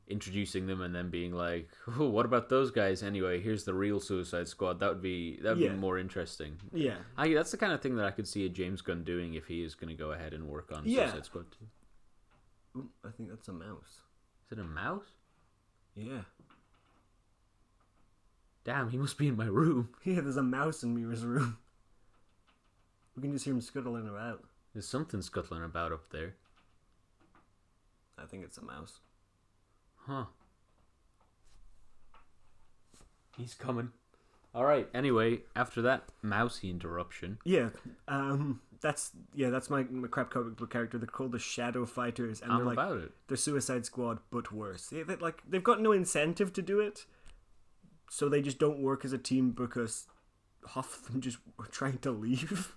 [SPEAKER 2] introducing them and then being like, oh, what about those guys anyway? Here's the real Suicide Squad. That would be
[SPEAKER 1] Yeah.
[SPEAKER 2] more interesting.
[SPEAKER 1] Yeah.
[SPEAKER 2] That's the kind of thing that I could see a James Gunn doing if he is going to go ahead and work on
[SPEAKER 1] Yeah.
[SPEAKER 2] Suicide Squad 2.
[SPEAKER 1] Ooh, I think that's a mouse.
[SPEAKER 2] Is it a mouse?
[SPEAKER 1] Yeah.
[SPEAKER 2] Damn, he must be in my room.
[SPEAKER 1] Yeah, there's a mouse in Meara's room. We can just hear him scuttling about.
[SPEAKER 2] There's something scuttling about up there.
[SPEAKER 1] I think it's a mouse.
[SPEAKER 2] Huh. He's coming. Alright, anyway, after that mousy interruption.
[SPEAKER 1] Yeah, that's my crap comic book character. They're called the Shadow Fighters, and
[SPEAKER 2] I'm
[SPEAKER 1] they're like
[SPEAKER 2] about it.
[SPEAKER 1] they're Suicide Squad but worse. They've got no incentive to do it, so they just don't work as a team because half of them just were trying to leave.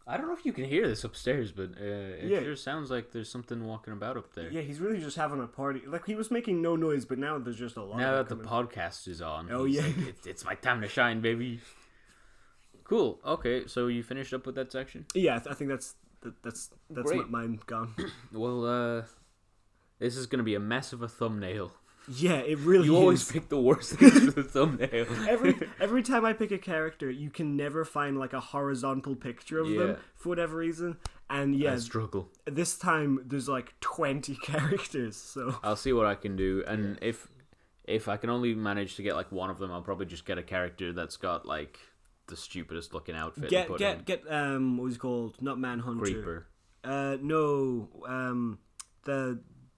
[SPEAKER 2] I don't know if you can hear this upstairs, but it sure sounds like there's something walking about up there.
[SPEAKER 1] Yeah, he's really just having a party. Like, he was making no noise, but now there's just a lot.
[SPEAKER 2] Now that the podcast is on,
[SPEAKER 1] oh
[SPEAKER 2] he's
[SPEAKER 1] yeah,
[SPEAKER 2] like, it's my time to shine, baby. Cool. Okay, so you finished up with that section?
[SPEAKER 1] Yeah, I think that's mine gone.
[SPEAKER 2] Well, this is gonna be a mess of a thumbnail.
[SPEAKER 1] Yeah, it really
[SPEAKER 2] You
[SPEAKER 1] is.
[SPEAKER 2] always pick the worst things for the thumbnail.
[SPEAKER 1] Every time I pick a character, you can never find like a horizontal picture of them for whatever reason. And
[SPEAKER 2] I struggle.
[SPEAKER 1] This time there's like 20 characters, so
[SPEAKER 2] I'll see what I can do, and if I can only manage to get like one of them, I'll probably just get a character that's got like the stupidest looking outfit.
[SPEAKER 1] Get what was he called? Not Manhunter.
[SPEAKER 2] Creeper.
[SPEAKER 1] No,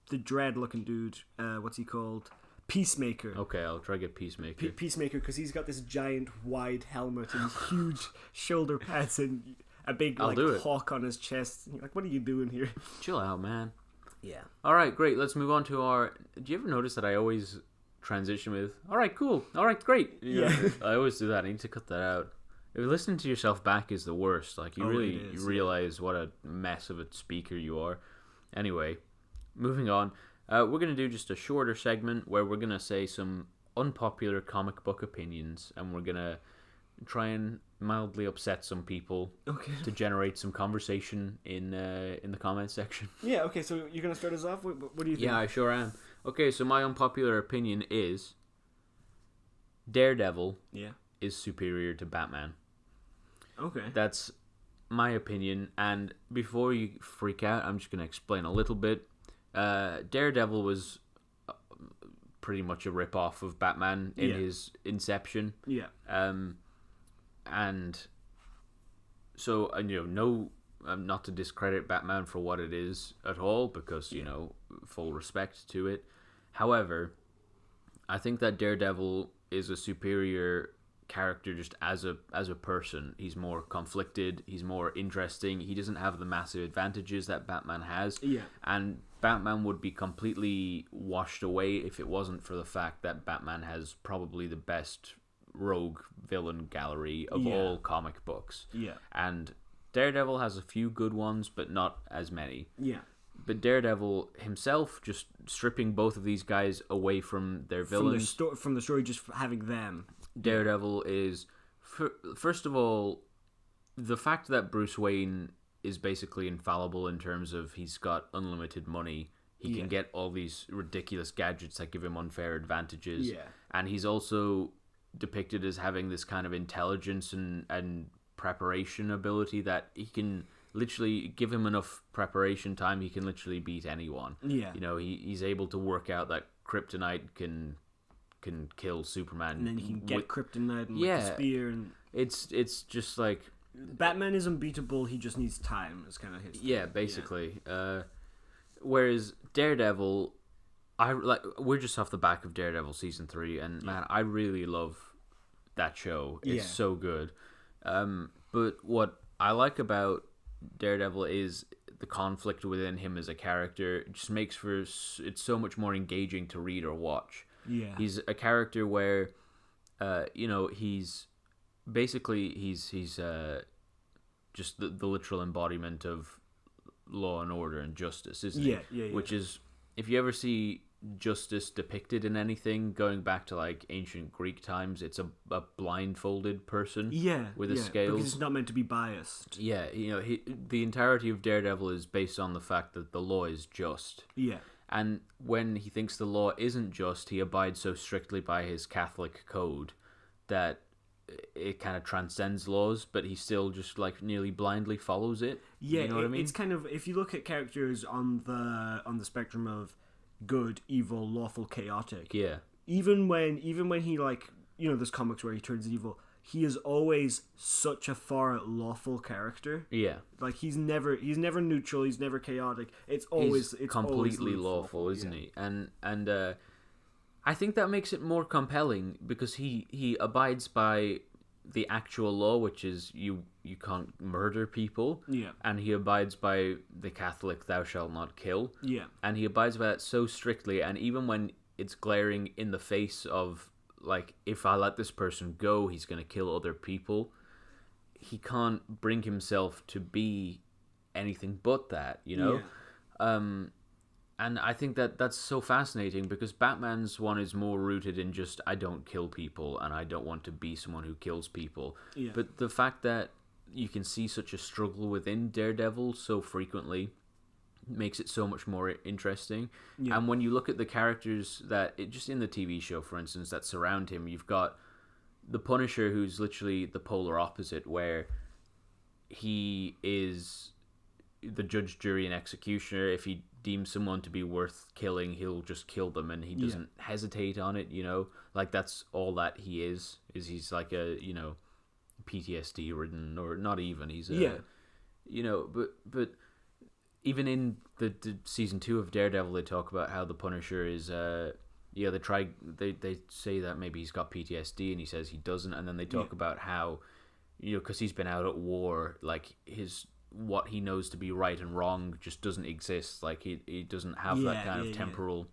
[SPEAKER 1] the dread looking dude. What's he called? Peacemaker.
[SPEAKER 2] Okay, I'll try to get Peacemaker.
[SPEAKER 1] Peacemaker, because he's got this giant wide helmet and huge shoulder pads and a big hawk on his chest. You're like, what are you doing here?
[SPEAKER 2] Chill out, man.
[SPEAKER 1] Yeah.
[SPEAKER 2] All right, great. Let's move on to our. Do you ever notice that I always transition with "All right, cool. All right, great"? I always do that. I need to cut that out. If listening to yourself back is the worst. Like you realize what a mess of a speaker you are. Anyway, moving on. We're going to do just a shorter segment where we're going to say some unpopular comic book opinions, and we're going to try and mildly upset some people to generate some conversation in the comment section.
[SPEAKER 1] Yeah, okay, so you're going to start us off? What do you think?
[SPEAKER 2] Yeah, I sure am. Okay, so my unpopular opinion is Daredevil is superior to Batman.
[SPEAKER 1] Okay.
[SPEAKER 2] That's my opinion, and before you freak out, I'm just going to explain a little bit. Daredevil was pretty much a rip-off of Batman in his inception.
[SPEAKER 1] Yeah.
[SPEAKER 2] And so, no, not to discredit Batman for what it is at all, because, full respect to it. However, I think that Daredevil is a superior character just as a person. He's more conflicted, he's more interesting, he doesn't have the massive advantages that Batman has, and Batman would be completely washed away if it wasn't for the fact that Batman has probably the best rogue villain gallery of all comic books, and Daredevil has a few good ones but not as many. But Daredevil himself, just stripping both of these guys away from their villains,
[SPEAKER 1] from the story, just having them.
[SPEAKER 2] Daredevil is, first of all, the fact that Bruce Wayne is basically infallible in terms of he's got unlimited money. He can get all these ridiculous gadgets that give him unfair advantages. And he's also depicted as having this kind of intelligence and preparation ability that he can literally give him enough preparation time, he can literally beat anyone. He's able to work out that kryptonite can kill Superman,
[SPEAKER 1] and then he can get kryptonite and the spear, and
[SPEAKER 2] it's just like
[SPEAKER 1] Batman is unbeatable. He just needs time. Is kind of his thing.
[SPEAKER 2] Basically. Whereas Daredevil, we're just off the back of Daredevil season 3, and man, I really love that show. It's so good. But what I like about Daredevil is the conflict within him as a character. It just makes for it's so much more engaging to read or watch. He's a character where, he's basically he's just the literal embodiment of law and order and justice, isn't he? Which is, if you ever see justice depicted in anything, going back to like ancient Greek times, it's a blindfolded person with a scales.
[SPEAKER 1] Because it's not meant to be biased.
[SPEAKER 2] The entirety of Daredevil is based on the fact that the law is just. And when he thinks the law isn't just, he abides so strictly by his Catholic code that it kind of transcends laws, but he still just like nearly blindly follows it. You know what I mean?
[SPEAKER 1] It's kind of, if you look at characters on the spectrum of good, evil, lawful, chaotic. even when he, like, you know, there's comics where he turns evil, he is always such a far lawful character.
[SPEAKER 2] Yeah.
[SPEAKER 1] Like, he's never neutral, he's never chaotic. It's
[SPEAKER 2] completely
[SPEAKER 1] always
[SPEAKER 2] lawful, isn't he? And I think that makes it more compelling because he abides by the actual law, which is you can't murder people.
[SPEAKER 1] Yeah.
[SPEAKER 2] And he abides by the Catholic "thou shalt not kill."
[SPEAKER 1] Yeah.
[SPEAKER 2] And he abides by that so strictly, and even when it's glaring in the face of, like, if I let this person go, he's going to kill other people, he can't bring himself to be anything but that, you know?
[SPEAKER 1] Yeah.
[SPEAKER 2] And I think that that's so fascinating because Batman's one is more rooted in just, I don't kill people and I don't want to be someone who kills people.
[SPEAKER 1] Yeah.
[SPEAKER 2] But the fact that you can see such a struggle within Daredevil so frequently makes it so much more interesting.
[SPEAKER 1] Yeah.
[SPEAKER 2] And when you look at the characters just in the TV show, for instance, that surround him, you've got the Punisher, who's literally the polar opposite, where he is the judge, jury, and executioner. If he deems someone to be worth killing, he'll just kill them, and he doesn't hesitate on it, you know? Like, that's all that he is he's like a, you know, PTSD ridden, or not even, he's a, you know, but even in the season 2 of Daredevil, they talk about how the Punisher is, they say that maybe he's got PTSD, and he says he doesn't, and then they talk about how, you know, because he's been out at war, like, what he knows to be right and wrong just doesn't exist. Like, he doesn't have that kind of temporal.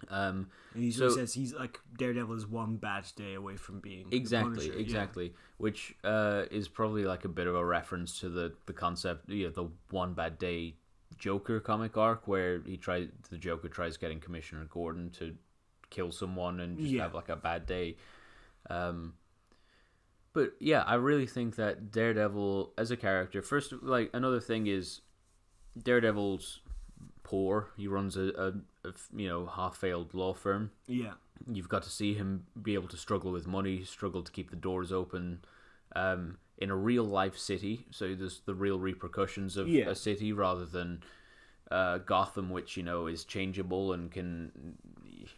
[SPEAKER 1] And he says he's like, Daredevil is one bad day away from being
[SPEAKER 2] exactly, which is probably like a bit of a reference to the concept, you know, the one bad day Joker comic arc where the Joker tries getting Commissioner Gordon to kill someone and just have like a bad day. But yeah, I really think that Daredevil as a character, first, like, another thing is Daredevil's poor. He runs a you know, half-failed law firm. Yeah. You've got to see him be able to struggle with money, struggle to keep the doors open in a real-life city. So there's the real repercussions of a city rather than Gotham, which, you know, is changeable and can,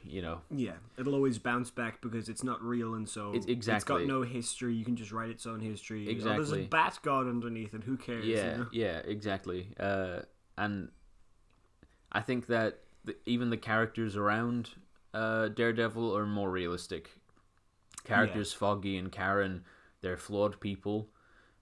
[SPEAKER 2] you know... Yeah,
[SPEAKER 1] it'll always bounce back because it's not real, and so it's got no history. You can just write its own history.
[SPEAKER 2] Exactly.
[SPEAKER 1] There's a bat god underneath, and who cares?
[SPEAKER 2] Yeah,
[SPEAKER 1] you know?
[SPEAKER 2] Yeah, exactly. And I think that even the characters around Daredevil are more realistic. Characters, Foggy and Karen, they're flawed people.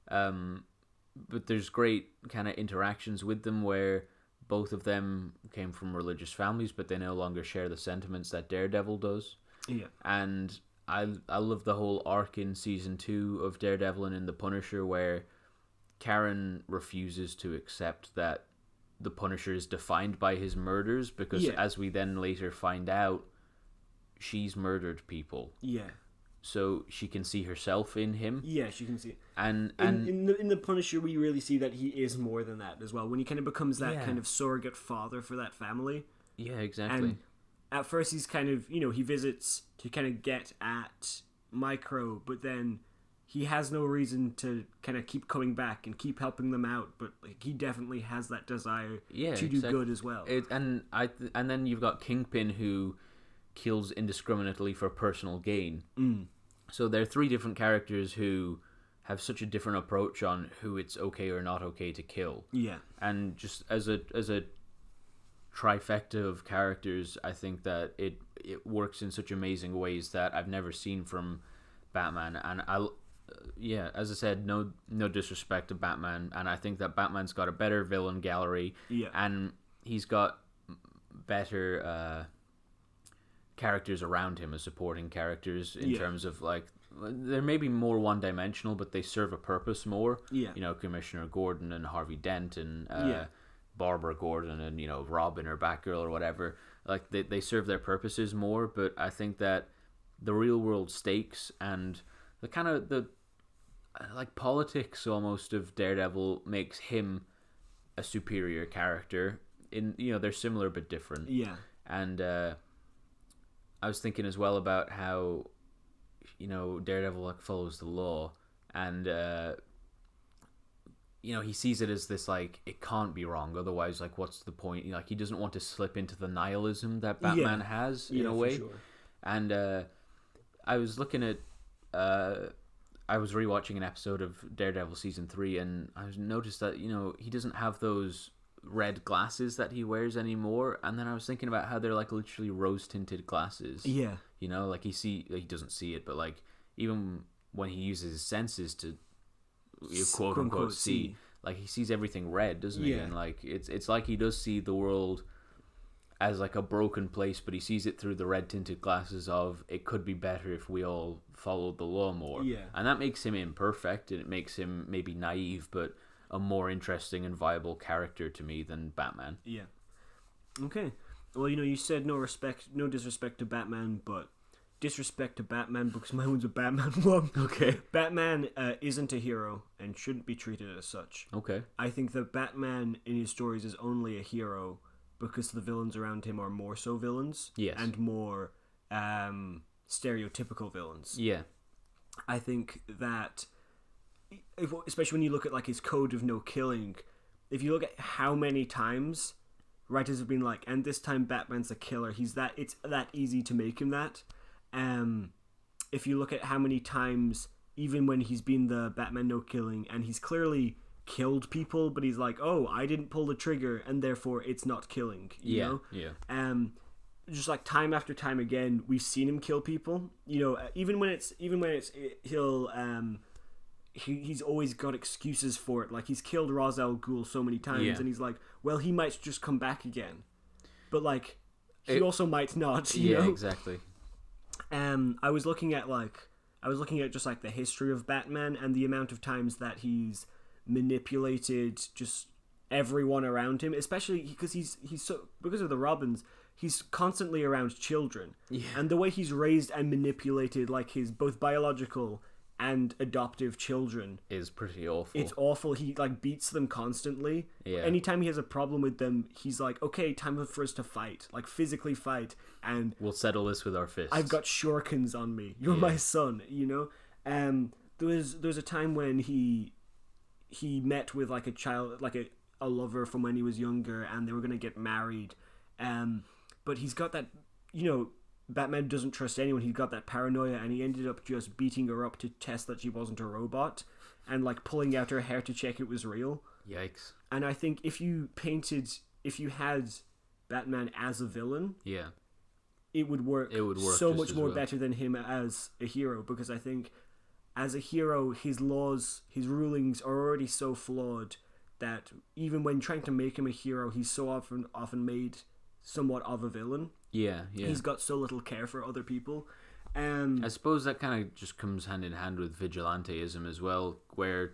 [SPEAKER 2] But there's great kind of interactions with them where both of them came from religious families, but they no longer share the sentiments that Daredevil does. Yeah. And I love the whole arc in season 2 of Daredevil and in The Punisher where Karen refuses to accept that the Punisher is defined by his murders because, as we then later find out, she's murdered people. Yeah. So she can see herself in him.
[SPEAKER 1] Yeah, she can see it.
[SPEAKER 2] And
[SPEAKER 1] in the Punisher, we really see that he is more than that as well. When he kind of becomes that kind of surrogate father for that family.
[SPEAKER 2] Yeah, exactly.
[SPEAKER 1] And at first, he's kind of, you know, he visits to kind of get at Micro, but then he has no reason to kind of keep coming back and keep helping them out. But like, he definitely has that desire to do good as well.
[SPEAKER 2] And then you've got Kingpin, who kills indiscriminately for personal gain. So there are 3 different characters who have such a different approach on who it's okay or not okay to kill. Yeah. And just as a trifecta of characters, I think that it works in such amazing ways that I've never seen from Batman. And as I said, no disrespect to Batman, and I think that Batman's got a better villain gallery. Yeah. And he's got better characters around him as supporting characters in terms of, like, they're maybe more one-dimensional, but they serve a purpose more. Yeah. You know, Commissioner Gordon and Harvey Dent and Barbara Gordon and, you know, Robin or Batgirl or whatever. Like, they serve their purposes more, but I think that the real-world stakes and the kind of the like politics almost of Daredevil makes him a superior character. In, you know, they're similar but different. Yeah. And I was thinking as well about how, you know, Daredevil like follows the law, and you know, he sees it as this, like, it can't be wrong, otherwise, like, what's the point? Like, he doesn't want to slip into the nihilism that Batman has in a way. Sure. And I was looking at, I was rewatching an episode of Daredevil season 3, and I noticed that he doesn't have those red glasses that he wears anymore. And then I was thinking about how they're like literally rose tinted glasses.
[SPEAKER 1] Yeah.
[SPEAKER 2] Like he doesn't see it, but like even when he uses his senses to quote unquote see, like he sees everything red, doesn't he? And like it's like he does see the world as like a broken place, but he sees it through the red tinted glasses of it could be better if we all followed the law more.
[SPEAKER 1] Yeah.
[SPEAKER 2] And that makes him imperfect, and it makes him maybe naive, but a more interesting and viable character to me than Batman.
[SPEAKER 1] Yeah. Okay. Well, you said no disrespect to Batman, but disrespect to Batman because my one's a Batman one.
[SPEAKER 2] Okay.
[SPEAKER 1] Batman isn't a hero and shouldn't be treated as such.
[SPEAKER 2] Okay.
[SPEAKER 1] I think that Batman in his stories is only a hero because the villains around him are more so villains.
[SPEAKER 2] Yes.
[SPEAKER 1] And more stereotypical villains.
[SPEAKER 2] Yeah.
[SPEAKER 1] I think that, especially when you look at like his code of no killing, if you look at how many times writers have been like, and this time Batman's a killer, it's that easy to make him that. If you look at how many times, even when he's been the Batman no killing, and he's clearly killed people, but he's like, oh, I didn't pull the trigger, and therefore it's not killing. You know?
[SPEAKER 2] Yeah.
[SPEAKER 1] Just like time after time again, we've seen him kill people. Even when it's he's always got excuses for it. Like he's killed Ra's al Ghul so many times, and he's like, well, he might just come back again, but like he also might not. You know?
[SPEAKER 2] Exactly.
[SPEAKER 1] I was looking at just like the history of Batman and the amount of times that he's manipulated just everyone around him, especially because he's so, because of the Robins, he's constantly around children, and the way he's raised and manipulated like his both biological and adoptive children
[SPEAKER 2] is pretty awful.
[SPEAKER 1] It's awful. He like beats them constantly.
[SPEAKER 2] Yeah.
[SPEAKER 1] Anytime he has a problem with them, he's like, okay, time for us to fight, like physically fight, and
[SPEAKER 2] we'll settle this with our fists.
[SPEAKER 1] I've got shurikens on me. You're my son, There was a time when he met with like a child, like a lover from when he was younger, and they were gonna get married. But he's got that, Batman doesn't trust anyone. He got that paranoia, and he ended up just beating her up to test that she wasn't a robot, and like pulling out her hair to check it was real.
[SPEAKER 2] Yikes.
[SPEAKER 1] And I think if you had Batman as a villain, it would work so much more better than him as a hero, because I think as a hero, his laws, his rulings are already so flawed that even when trying to make him a hero, he's so often made somewhat of a villain. Yeah. He's got so little care for other people.
[SPEAKER 2] I suppose that kind of just comes hand in hand with vigilanteism as well, where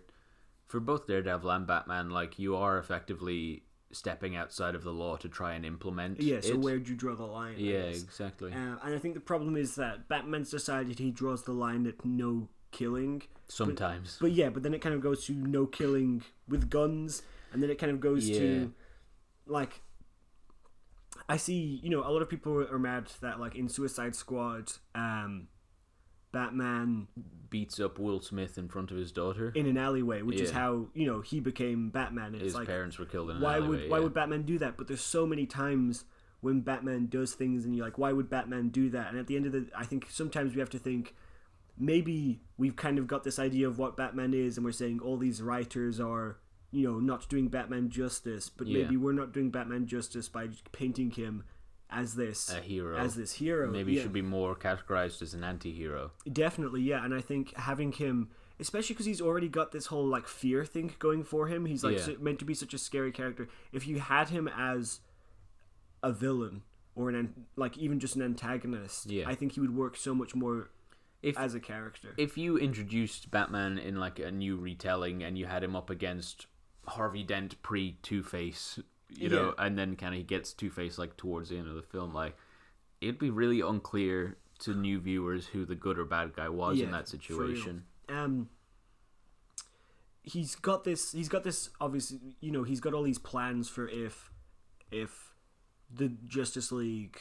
[SPEAKER 2] for both Daredevil and Batman, like, you are effectively stepping outside of the law to try and implement
[SPEAKER 1] it. So where'd you draw the line?
[SPEAKER 2] Yeah, exactly.
[SPEAKER 1] And I think the problem is that Batman's decided he draws the line at no killing.
[SPEAKER 2] Sometimes.
[SPEAKER 1] But then it kind of goes to no killing with guns, and then it kind of goes to, like, I see, a lot of people are mad that, like, in Suicide Squad, Batman
[SPEAKER 2] beats up Will Smith in front of his daughter
[SPEAKER 1] in an alleyway, which is how, he became Batman. It's
[SPEAKER 2] his
[SPEAKER 1] like,
[SPEAKER 2] parents were killed in an alleyway.
[SPEAKER 1] Why would Batman do that? But there's so many times when Batman does things and you're like, why would Batman do that? And at the end of I think sometimes we have to think, maybe we've kind of got this idea of what Batman is, and we're saying all these writers are, not doing Batman justice, but maybe we're not doing Batman justice by painting him as this hero.
[SPEAKER 2] Maybe he should be more categorized as an anti-hero.
[SPEAKER 1] Definitely, yeah. And I think having him, especially because he's already got this whole like fear thing going for him, he's like meant to be such a scary character. If you had him as a villain or even just an antagonist, I think he would work so much more as a character.
[SPEAKER 2] If you introduced Batman in like a new retelling and you had him up against Harvey Dent pre-Two-Face, and then kind of he gets Two-Face like towards the end of the film, like, it'd be really unclear to new viewers who the good or bad guy was in that situation.
[SPEAKER 1] He's got this obviously, he's got all these plans for if the Justice League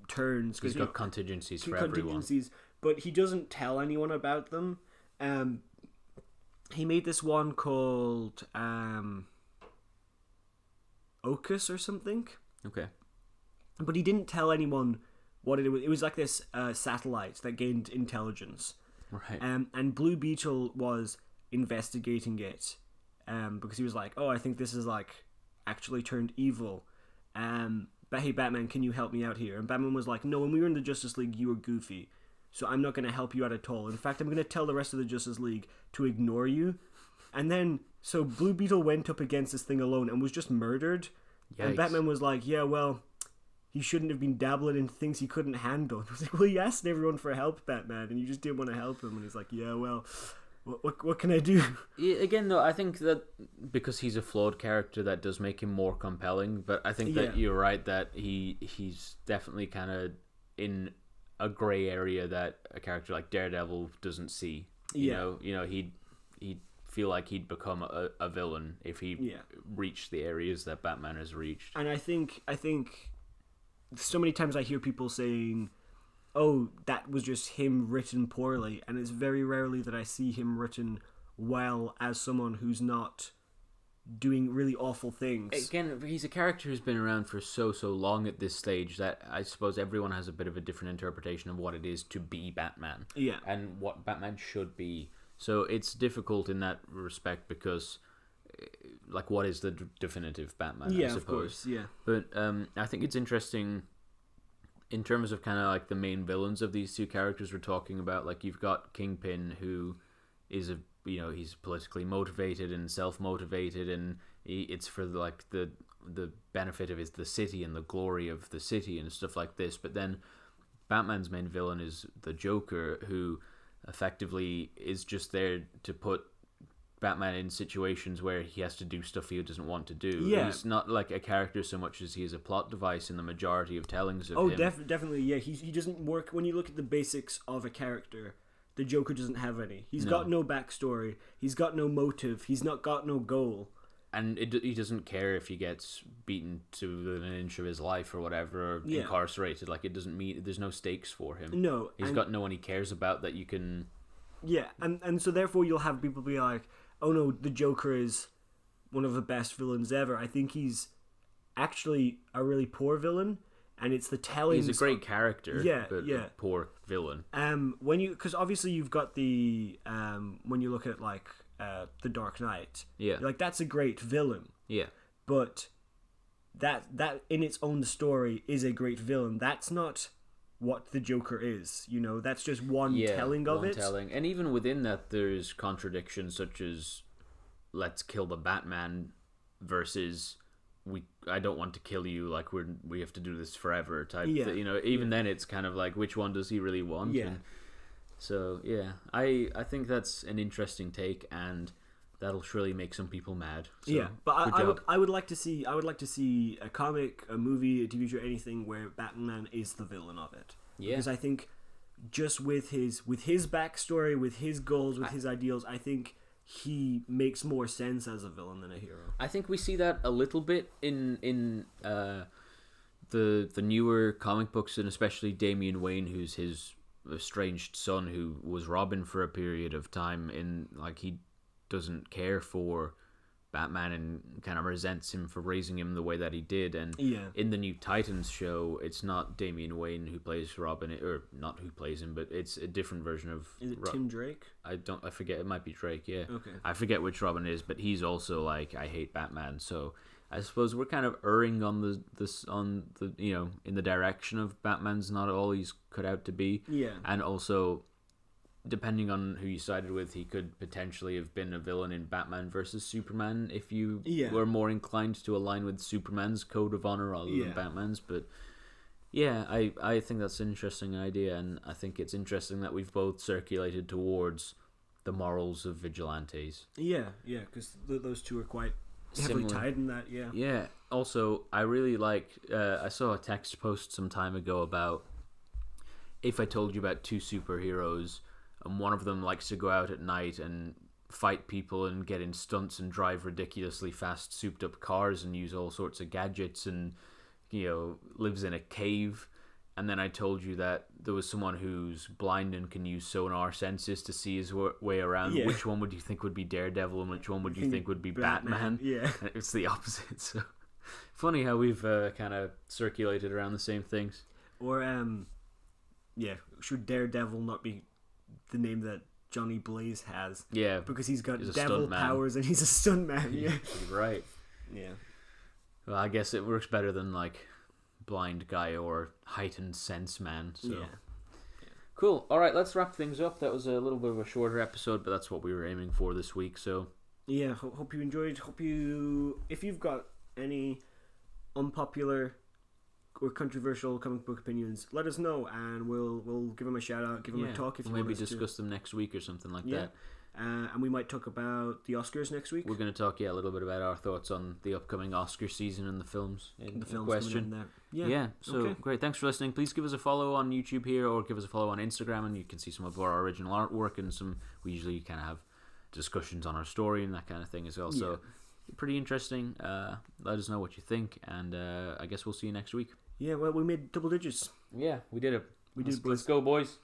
[SPEAKER 1] turns,
[SPEAKER 2] he's got contingencies for everyone,
[SPEAKER 1] but he doesn't tell anyone about them. He made this one called Ocus or something.
[SPEAKER 2] Okay.
[SPEAKER 1] But he didn't tell anyone what it was like this satellite that gained intelligence.
[SPEAKER 2] Right.
[SPEAKER 1] And Blue Beetle was investigating it because he was like, oh, I think this is like actually turned evil. But hey, Batman, can you help me out here? And Batman was like, no, when we were in the Justice League, you were goofy, so I'm not going to help you out at all. In fact, I'm going to tell the rest of the Justice League to ignore you. And then, so Blue Beetle went up against this thing alone and was just murdered. Yikes. And Batman was like, yeah, well, he shouldn't have been dabbling in things he couldn't handle. And I was like, well, you asked everyone for help, Batman, and you just didn't want to help him. And he's like, yeah, well, what can I do?
[SPEAKER 2] Again, though, I think that because he's a flawed character, that does make him more compelling. But I think that you're right that he's definitely kind of in a gray area that a character like Daredevil doesn't see. You know, he'd feel like he'd become a villain if he reached the areas that Batman has reached.
[SPEAKER 1] And I think so many times I hear people saying, oh, that was just him written poorly, and it's very rarely that I see him written well as someone who's not doing really awful things.
[SPEAKER 2] Again, he's a character who's been around for so long at this stage that I suppose everyone has a bit of a different interpretation of what it is to be Batman.
[SPEAKER 1] Yeah.
[SPEAKER 2] And what Batman should be. So it's difficult in that respect because, like, what is the definitive Batman, I suppose.
[SPEAKER 1] Of course, yeah.
[SPEAKER 2] But I think it's interesting in terms of kind of like the main villains of these two characters we're talking about. Like, you've got Kingpin, who is he's politically motivated and self-motivated, and it's for like the benefit of the city and the glory of the city and stuff like this. But then Batman's main villain is the Joker, who effectively is just there to put Batman in situations where he has to do stuff he doesn't want to do.
[SPEAKER 1] Yeah.
[SPEAKER 2] He's not like a character so much as he is a plot device in the majority of tellings of him.
[SPEAKER 1] Oh, definitely, yeah. He doesn't work. When you look at the basics of a character, the Joker doesn't have any. He's got no backstory. He's got no motive. He's not got no goal.
[SPEAKER 2] And he doesn't care if he gets beaten to an inch of his life or whatever, or incarcerated. Like, it doesn't mean there's no stakes for him.
[SPEAKER 1] No.
[SPEAKER 2] He's got no one he cares about that you can...
[SPEAKER 1] Yeah, and so therefore you'll have people be like, oh no, the Joker is one of the best villains ever. I think he's actually a really poor villain, and it's the telling...
[SPEAKER 2] He's a great character, but
[SPEAKER 1] a
[SPEAKER 2] poor villain.
[SPEAKER 1] Because obviously you've got the... when you look at, like... The Dark Knight.
[SPEAKER 2] Yeah.
[SPEAKER 1] Like, that's a great villain.
[SPEAKER 2] Yeah.
[SPEAKER 1] But that in its own story is a great villain. That's not what the Joker is, that's just one telling of it.
[SPEAKER 2] Telling. And even within that there's contradictions such as let's kill the Batman versus I don't want to kill you, like we have to do this forever type thing. Even then it's kind of like, which one does he really want?
[SPEAKER 1] Yeah.
[SPEAKER 2] So yeah, I think that's an interesting take, and that'll surely make some people mad. So,
[SPEAKER 1] yeah, but I would like to see a comic, a movie, a TV show, anything where Batman is the villain of it.
[SPEAKER 2] Yeah,
[SPEAKER 1] because I think just with his backstory, with his goals, with his ideals, I think he makes more sense as a villain than a hero.
[SPEAKER 2] I think we see that a little bit in the newer comic books, and especially Damian Wayne, who's his estranged son, who was Robin for a period of time. In like, he doesn't care for Batman and kind of resents him for raising him the way that he did. And in the new Titans show, it's not Damian Wayne who plays Robin, or not who plays him, but it's a different version of...
[SPEAKER 1] Is it Tim Drake?
[SPEAKER 2] I forget. It might be Drake, yeah.
[SPEAKER 1] Okay.
[SPEAKER 2] I forget which Robin it is, but he's also like, I hate Batman. So I suppose we're kind of erring on the in the direction of Batman's not all he's cut out to be.
[SPEAKER 1] Yeah.
[SPEAKER 2] And also, depending on who you sided with, he could potentially have been a villain in Batman versus Superman if you were more inclined to align with Superman's code of honor rather than Batman's. But yeah, I think that's an interesting idea, and I think it's interesting that we've both circulated towards the morals of vigilantes.
[SPEAKER 1] Yeah, because those two are quite heavily tied in that.
[SPEAKER 2] Yeah. Also, I really like... I saw a text post some time ago about if I told you about two superheroes, and one of them likes to go out at night and fight people and get in stunts and drive ridiculously fast souped up cars and use all sorts of gadgets and lives in a cave, and then I told you that there was someone who's blind and can use sonar sensors to see his way around, which one would you think would be Daredevil and which one would you think would be Batman?
[SPEAKER 1] Yeah.
[SPEAKER 2] And it's the opposite. So funny how we've kind of circulated around the same things.
[SPEAKER 1] Or yeah, should Daredevil not be the name that Johnny Blaze has?
[SPEAKER 2] Yeah,
[SPEAKER 1] because he's got
[SPEAKER 2] he's
[SPEAKER 1] devil powers and he's a stuntman. Yeah,
[SPEAKER 2] right.
[SPEAKER 1] Yeah.
[SPEAKER 2] Well, I guess it works better than like blind guy or heightened sense man. So.
[SPEAKER 1] Yeah.
[SPEAKER 2] Cool. All right, let's wrap things up. That was a little bit of a shorter episode, but that's what we were aiming for this week. So
[SPEAKER 1] yeah, hope you enjoyed. If you've got any unpopular or controversial comic book opinions, let us know, and we'll give them a shout out, give them a talk. If you
[SPEAKER 2] maybe
[SPEAKER 1] want
[SPEAKER 2] discuss them next week or something like that.
[SPEAKER 1] And we might talk about the Oscars next week.
[SPEAKER 2] We're going to talk a little bit about our thoughts on the upcoming Oscar season and the films in question. So great. Thanks for listening. Please give us a follow on YouTube here, or give us a follow on Instagram, and you can see some of our original artwork and we usually kind of have discussions on our story and that kind of thing as well. So pretty interesting. Let us know what you think, and I guess we'll see you next week.
[SPEAKER 1] Yeah, well, we made double digits.
[SPEAKER 2] Yeah, we did it.
[SPEAKER 1] We did.
[SPEAKER 2] Let's go, boys.